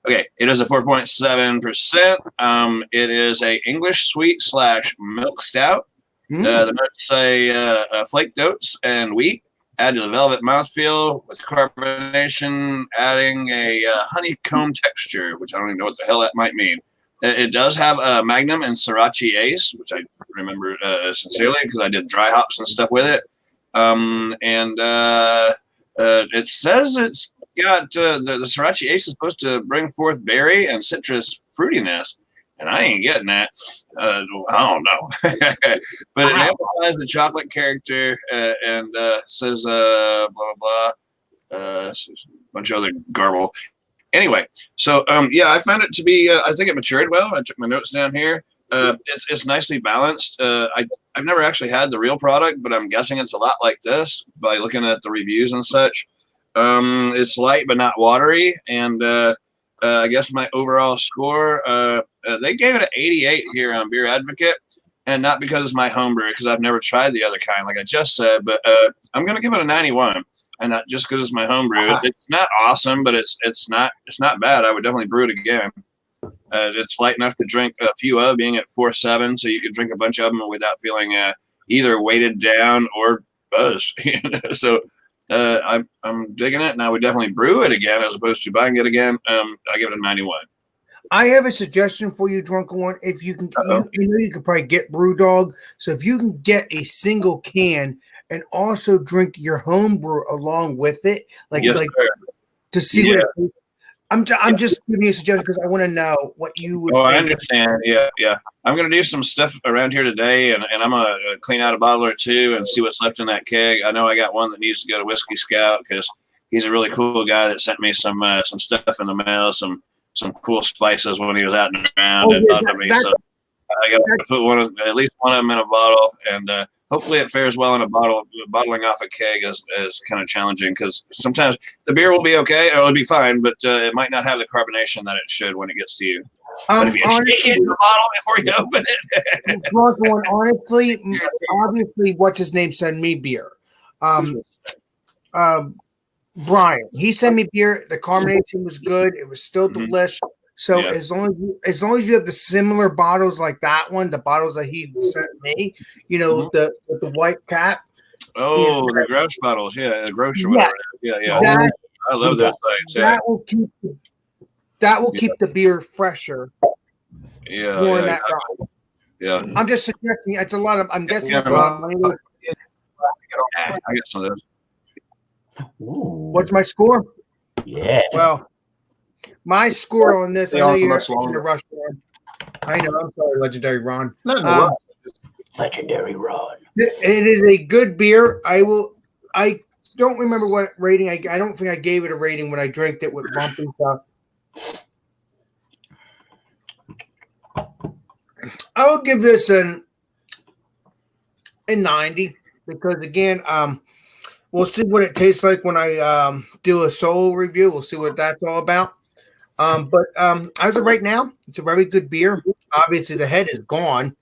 Okay, it is a 4.7%. It is a English sweet / milk stout. The notes say flaked oats and wheat. Add to the velvet mouthfeel with carbonation, adding a honeycomb texture, which I don't even know what the hell that might mean. It does have a Magnum and Sriracha Ace, which I remember sincerely because I did dry hops and stuff with it. It says it's got the Sriracha Ace is supposed to bring forth berry and citrus fruitiness, and I ain't getting that. I don't know. But it amplifies the chocolate character and says blah, blah, blah. A bunch of other garble. Anyway, so yeah, I found it to be, I think it matured well. I took my notes down here. It's nicely balanced. I've never actually had the real product, but I'm guessing it's a lot like this by looking at the reviews and such. It's light but not watery, and I guess my overall score, they gave it an 88 here on Beer Advocate, and not because it's my homebrew, because I've never tried the other kind, like I just said, but I'm going to give it a 91, and not just because it's my homebrew. It's not awesome, but it's not bad. I would definitely brew it again. It's light enough to drink a few of, being at 4.7, so you can drink a bunch of them without feeling either weighted down or buzzed. So I'm digging it, and I would definitely brew it again as opposed to buying it again. I give it a 91. I have a suggestion for you, Drunken One. If you can, you could probably get Brew Dog. So if you can get a single can and also drink your home brew along with it, to see what it tastes. I'm just giving you a suggestion because I want to know what you would. Oh, I understand. Yeah. I'm going to do some stuff around here today, and I'm going to clean out a bottle or two and see what's left in that keg. I know I got one that needs to go to Whiskey Scout because he's a really cool guy that sent me some stuff in the mail, some cool spices when he was out and around and talked to me. So I got to put at least one of them in a bottle, and hopefully it fares well in a bottle. Bottling off a keg is kind of challenging because sometimes the beer will be okay or it'll be fine, but it might not have the carbonation that it should when it gets to you. But if you shake it in the bottle before you open it. Honestly, obviously, what's his name sent me beer. Brian, he sent me beer. The carbonation was good. It was still delicious. So as long as you have the similar bottles like that one, the bottles that he sent me, the white cap. Oh, the Grouch bottles, the Grouch or whatever. Yeah. I love those things. That will keep the beer fresher. Yeah. I'm just suggesting. It's a lot of. I'm guessing it's a lot of money. I got some of those. Ooh. What's my score? Yeah. Well, my score on this. I know you're in a rush, man. I know. I'm sorry, Legendary Ron. No. Legendary Ron. It is a good beer. I don't remember what rating. I don't think I gave it a rating when I drank it with bumpy stuff. I will give this a 90 because again, we'll see what it tastes like when I do a solo review. We'll see what that's all about. But as of right now, it's a very good beer. Obviously, the head is gone.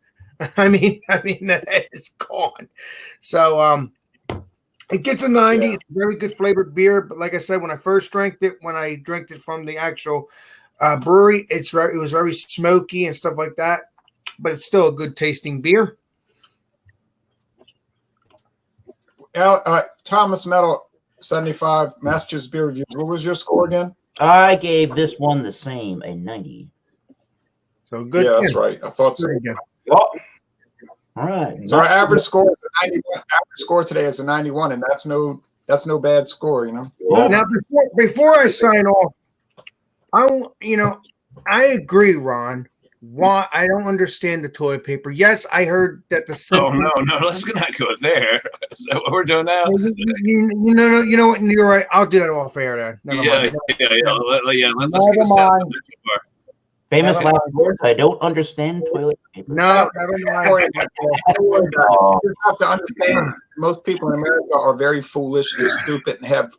I mean, the head is gone. So it gets a 90. It's a very good flavored beer. But like I said, when I first drank it, from the actual brewery, it was very smoky and stuff like that. But it's still a good tasting beer. Thomas Metal 75 Massachusetts Beer Reviews. What was your score again? I gave this one the same, a 90. So good. Yeah, that's right. I thought so. Well, all right. So our average score is a 91. Average score today is a 91, and that's no bad score, Now before I sign off, I agree, Ron. Why I don't understand the toilet paper. Yes, I heard that the. Oh no! Let's not go there. Is that what we're doing now? You know what? You're right. I'll do that off air then. Yeah. Let's get famous last words. I don't understand toilet paper. No, never mind. You just have to understand. Most people in America are very foolish and stupid and have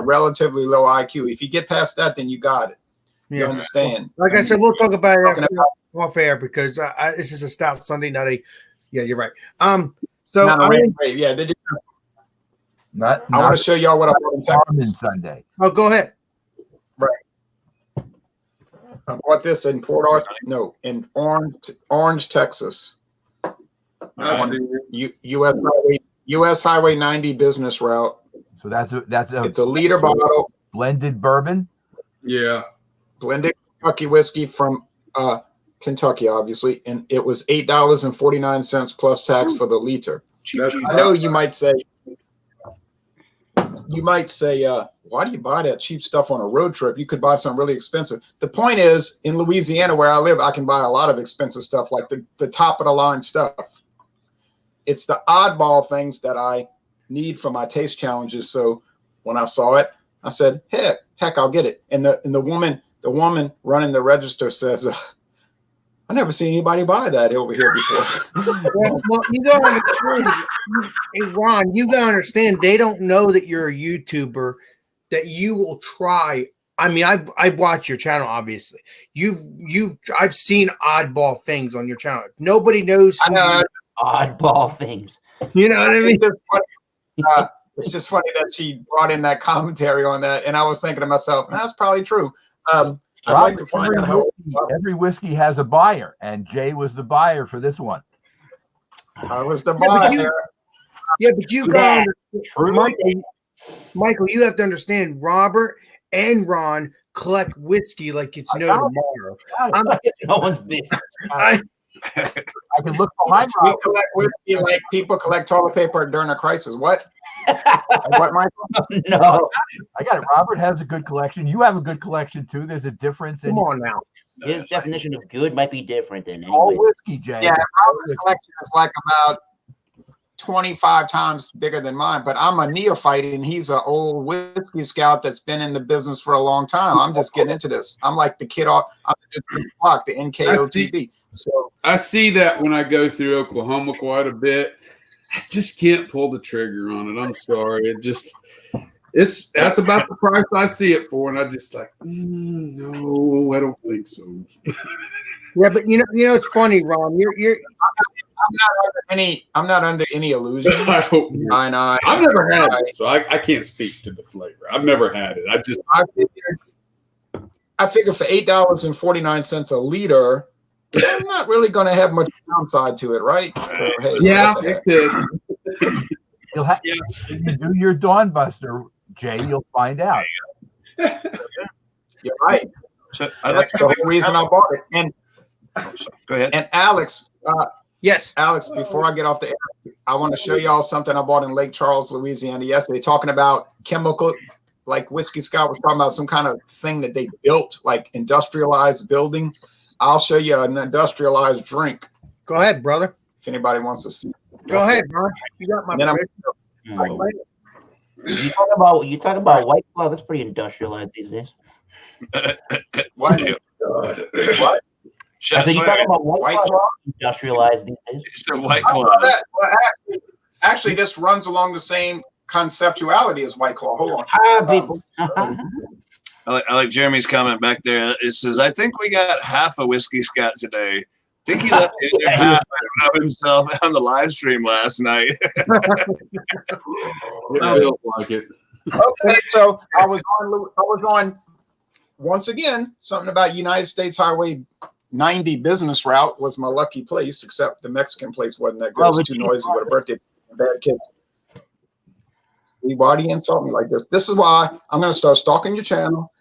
relatively low IQ. If you get past that, then you got it. You understand? Like I said, we'll talk about it off air because this is a Stout Sunday, not a. Yeah, you're right. So Not a I rain went, wave. Yeah, did you? Not I want to show y'all what I bought in Texas. Carmen Sunday. oh, go ahead. I bought this in in Orange, Texas. I've seen it. US Highway 90 business route. So that's a It's a liter bottle, blended bourbon. Yeah. blended Kentucky whiskey from Kentucky, obviously, and it was $8.49 plus tax for the liter. I know you might say, why do you buy that cheap stuff on a road trip? You could buy something really expensive. The point is, in Louisiana, where I live, I can buy a lot of expensive stuff, like the top of the line stuff. It's the oddball things that I need for my taste challenges. So when I saw it, I said, heck, I'll get it. And the woman running the register says, I never seen anybody buy that over here before. Well, you gotta understand, hey, Ron, you gotta understand they don't know that you're a YouTuber, that you will try. I mean, I've watched your channel, obviously. I've seen oddball things on your channel. Nobody knows who Oddball things. you know what I mean? It's just funny that she brought in that commentary on that. And I was thinking to myself, that's probably true. I'd like to find out how every whiskey has a buyer, and Jay was the buyer for this one. I was the but buyer. but you got Michael, you have to understand Robert and Ron collect whiskey like it's no tomorrow. No one's business. I can look behind We collect whiskey like people collect toilet paper during a crisis. What? What, Michael? No. I got it. Robert has a good collection. You have a good collection too. There's a difference in Come on now. His definition of good might be different than all anyway. whiskey, Jay. Yeah, Robert's collection is like about 25 times bigger than mine, but I'm a neophyte and he's an old whiskey scout that's been in the business for a long time. I'm just getting into this. I'm like the kid off the clock, the NKOTB. So I see that when I go through Oklahoma quite a bit. I just can't pull the trigger on it. I'm sorry. That's about the price I see it for, and I just like, no, I don't think so. Yeah, but you know, it's funny, Ron. I'm not under any illusion. I hope not. I've never had it, so I can't speak to the flavor. I've never had it. I figured for $8.49 a liter, I'm not really going to have much downside to it, right? So, hey, yeah, it could. You'll have you do your Dawn Buster, Jay. You'll find out. You're right. So That's the whole reason I bought it. And go ahead. And Alex, Yes. Alex, before I get off the air, I want to show y'all something I bought in Lake Charles, Louisiana yesterday, talking about chemical, like Whiskey Scott was talking about some kind of thing that they built, like industrialized building. I'll show you an industrialized drink. Go ahead, brother. If anybody wants to see. Go ahead, Ron. You got my Then You talk about White Claw. That's pretty industrialized these days. What? What? I said you talk about White Claw. Industrialized these days. It's a White I Claw. saw that. Well, actually, this runs along the same conceptuality as White Claw. Hold on. Hi, people. I like Jeremy's comment back there. It says, I think we got half a Whiskey Scott today. I think he left the other half of himself on the live stream last night. It feels like it. Okay, so I was on once again, something about United States Highway 90 business route was my lucky place, except the Mexican place wasn't that good. It was too noisy with a birthday. Bad kid. Why do you insult me like this? This is why I'm going to start stalking your channel.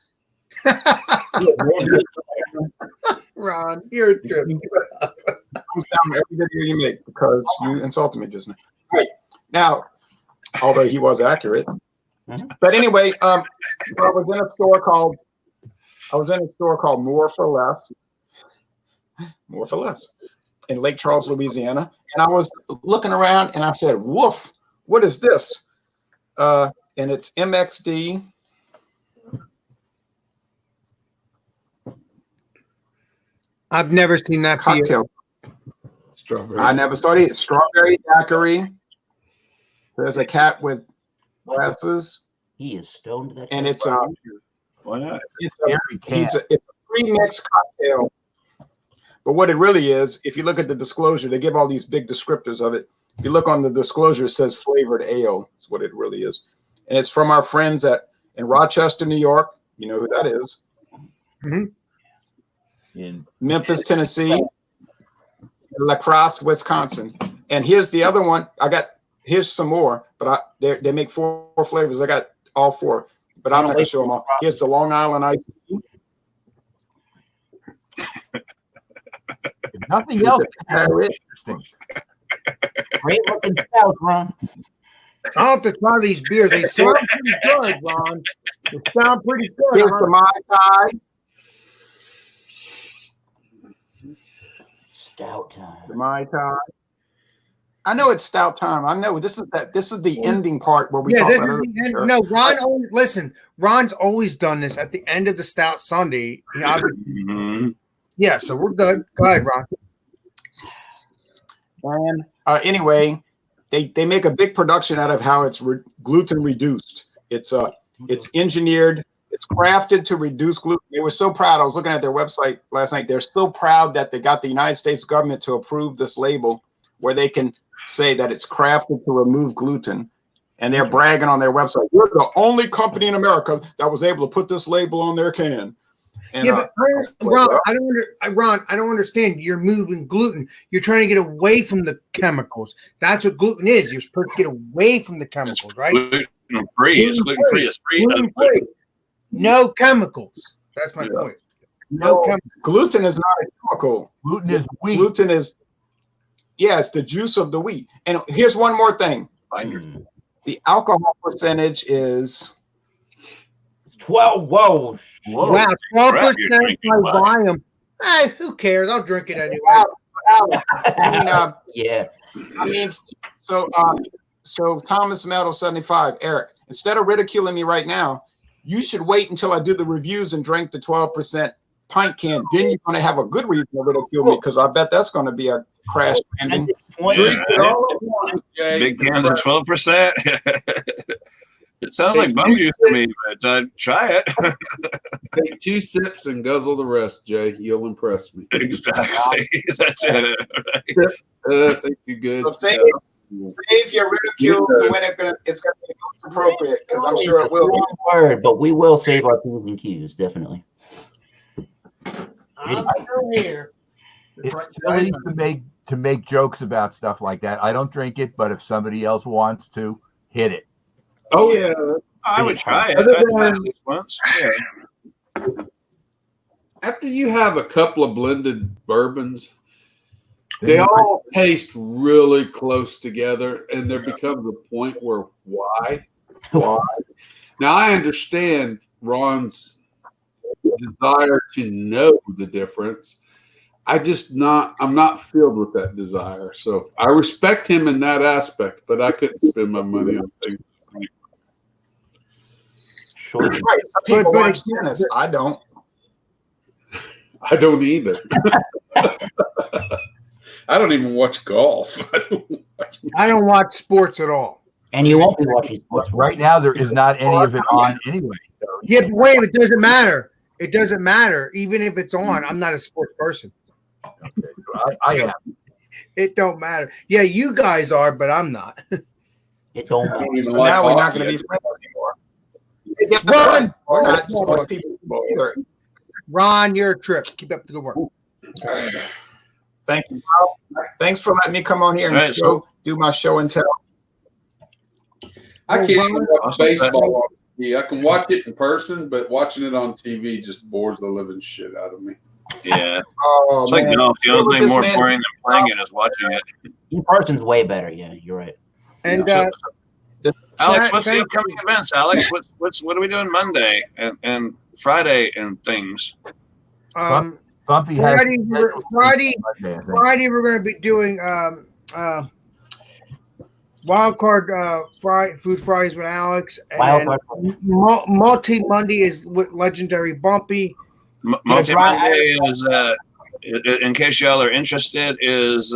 Ron, you're a trip. I'm down every video you make because you insulted me just now. Right. Now, although he was accurate. But anyway, I was in a store called More for Less. More for Less in Lake Charles, Louisiana. And I was looking around and I said, woof, what is this? And it's MXD. I've never seen that cocktail. Strawberry. I never saw it. Strawberry daiquiri. There's a cat with glasses. He is stoned. That and it's why not? It's a pre-mixed cocktail. But what it really is, if you look at the disclosure, they give all these big descriptors of it. If you look on the disclosure, it says flavored ale. That's what it really is. And it's from our friends in Rochester, New York. You know who that is. In Memphis, Tennessee. La Crosse, Wisconsin. And here's the other one. Here's some more, but they make 4 flavors. I got all 4, but I'm not going to show them all. Here's the Long Island Ice Tea. if nothing else, interesting. Great looking stout, Ron. I'll have to try these beers. They sound pretty good, Ron. They sound pretty good. Here's the Mai Tai. Stout time. The Mai Tai. I know it's stout time. I know this is the ending part where we talk this about is the end. No, Ron always listen. Ron's always done this at the end of the Stout Sunday. Yeah, so we're good. Go ahead, Ron. And anyway, they make a big production out of how it's gluten reduced. It's engineered. It's crafted to reduce gluten. They were so proud. I was looking at their website last night. They're so proud that they got the United States government to approve this label where they can say that it's crafted to remove gluten. And they're bragging on their website. We're the only company in America that was able to put this label on their can. And, yeah, but Ron, I don't understand. You're moving gluten. You're trying to get away from the chemicals. That's what gluten is. You're supposed to get away from the chemicals, right? Gluten-free. It's gluten-free. It's free. Gluten-free. No chemicals. That's my point. No chemicals. Gluten is not a chemical. Gluten is wheat. Gluten is, it's the juice of the wheat. And here's one more thing. The alcohol percentage is 12. Whoa. Wow, 12% by volume. Hey, who cares? I'll drink it anyway. So Thomas Metal 75, Eric, instead of ridiculing me right now, you should wait until I do the reviews and drink the 12% pint can. Then you're going to have a good reason to ridicule me because I bet that's going to be a crash landing. Drink it all at once, Jay. Big cans of 12%. It sounds like bum juice to me, but try it. Take 2 sips and guzzle the rest, Jay. You'll impress me. Exactly. That's it. Right? That's too good. So save your ridicule when it's going to be appropriate, because I'm sure it will. Word, but we will save our P's and Q's, definitely. I'm still here. It's silly to make jokes about stuff like that. I don't drink it, but if somebody else wants to, hit it. Oh yeah, I would try it. I'd try it at least once. Yeah. After you have a couple of blended bourbons, they all taste really close together, and there becomes a point where why? Now I understand Ron's desire to know the difference. I'm not filled with that desire. So I respect him in that aspect, but I couldn't spend my money on things. Sure. Right. Some people watch tennis. I don't. I don't either. I don't even watch golf. I don't watch sports at all. And you won't be watching sports. Right now, there is not any of it on anyway. So. Yeah, but wait, it doesn't matter. It doesn't matter. Even if it's on, I'm not a sports person. Okay. I am. It don't matter. Yeah, you guys are, but I'm not. It don't matter. So now we're not going to be friends anymore. Ron! We're not sports people either. Ron, you're a trip. Keep up the good work. Thank you. Thanks for letting me come on here and do my show and tell. I can't even watch baseball on TV. I can watch it in person, but watching it on TV just bores the living shit out of me. Yeah. Oh, it's like golf. The only thing more boring than playing it is watching it. In person's way better. Yeah, you're right. And Alex, what's the upcoming events? Alex, what are we doing Monday and Friday and things? Bumpy Friday, we're going to be doing Wild Card Food Fries with Alex. And Multi Monday is with Legendary Bumpy. Multi Monday is, in case y'all are interested, is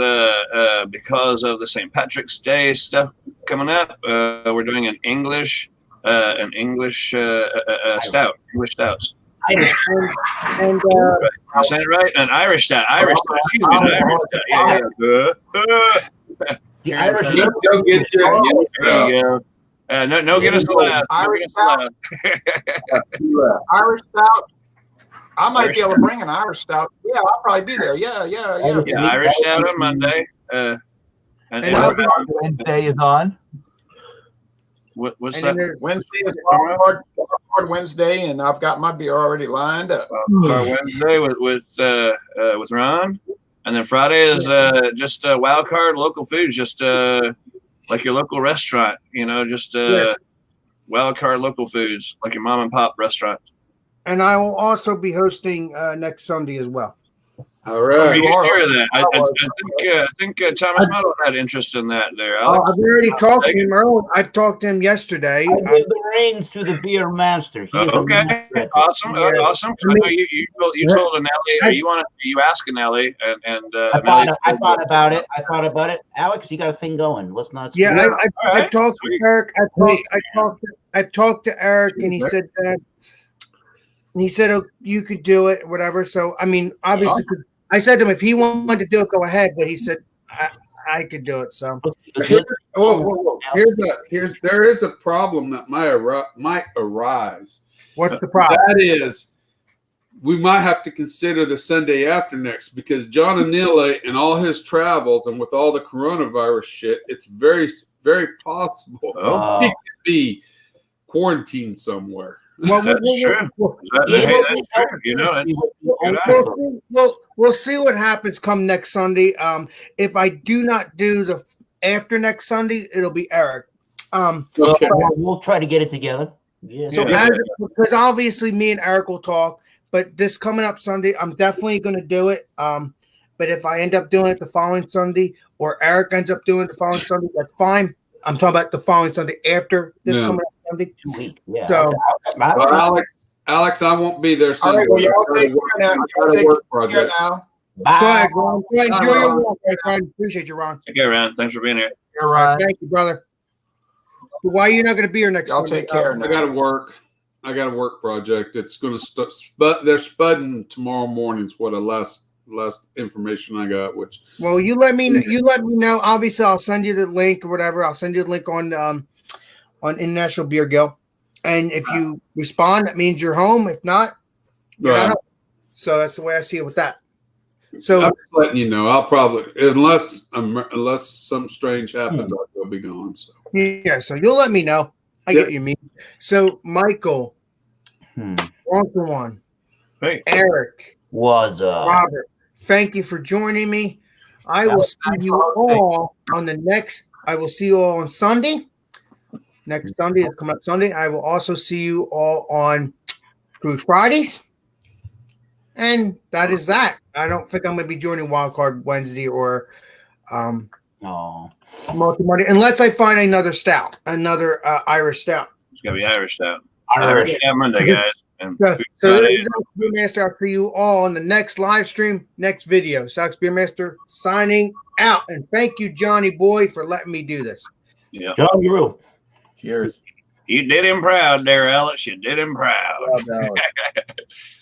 because of the St. Patrick's Day stuff coming up. We're doing an English stout, English stouts. And I'm saying it right? An Irish stout. Excuse me, an Irish stout. Yeah. The Here, Irish here Go get you. you go. No, get us allowed. No, Irish get us allowed. Irish stout. I might be able to bring an Irish stout. Yeah, I'll probably be there. Yeah. Irish Yeah, meat, Irish that Stout would on be- Monday. And I'll be- Wednesday is on. What's And that? then there- Wednesday is Wild Card Wednesday, and I've got my beer already lined up. Our Wednesday with Ron, and then Friday is just wild card local foods, just like your local restaurant, just wild card local foods like your mom and pop restaurant. And I will also be hosting next Sunday as well. All Are right. you are. sure of that? I think Thomas Muddle had interest in that there, Alex. I've already talked to him earlier. I talked to him yesterday. I give the reins to the beer master. He is a Okay, master at this. awesome, Yeah. awesome. I know you told Nelly. Are you asking Nelly and I thought about it. Alex, you got a thing going. Let's not. Yeah, Yeah, I all right, talked sweet. to Eric. I talked to Eric, and he said that. And he said, "Oh, you could do it, whatever." So, I mean, obviously, I said to him, if he wanted to do it, go ahead. But he said, I could do it. So, Whoa. There is a problem that might arise. what's the problem? That is, we might have to consider the Sunday after next because John Anile and all his travels and with all the coronavirus shit, it's very, very possible he could be quarantined somewhere. Well, That's true. That's true. You know it. we'll see what happens come next Sunday. If I do not do the after next Sunday, it'll be Eric. Okay. We'll try to get it together. Yeah. So because obviously me and Eric will talk, but this coming up Sunday, I'm definitely going to do it. But if I end up doing it the following Sunday, or Eric ends up doing it the following Sunday, that's fine. I'm talking about the following Sunday after this coming up Sunday. 2 weeks. Yeah. So, Well, Alex, I won't be there All Sunday. right, well, y'all take care now. I Y'all got a take work care project. now. Bye. go ahead, Ron. Go ahead, enjoy your Ron. walk. Ron. Appreciate you, Ron. Okay, Ron. Thanks for being here. You're right. Thank you, brother. Why are you not going to be here next Y'all Sunday? take care I now. got to work. I got a work project. It's going to they're spudding tomorrow morning. Is what the last information I got. Which Well, you let me know. Obviously, I'll send you the link or whatever. I'll send you the link on International Beer Guild, and if you respond, that means you're home. If not, you're not home. So that's the way I see it with that. So I'm just letting you know. I'll probably unless something strange happens, I will be gone. So yeah, so you'll let me know. I get what you mean. So Michael, one for one. Hey. Eric, Was Robert, thank you for joining me. I will see you all on the next. I will see you all on Sunday. Next Sunday is coming up Sunday. I will also see you all on Cruise Fridays. And that is that. I don't think I'm going to be joining Wildcard Wednesday or Multi Monday unless I find another stout, another Irish stout. It's gonna be Irish Stout. Irish Stout Monday, guys. And So Food this Friday. is Beer Master. I'll see you all on the next live stream, next video. Sox Beer Master signing out. And thank you, Johnny Boy, for letting me do this. Yeah. John Giroux. Cheers. You did him proud there, Alex. You did him proud. Well done.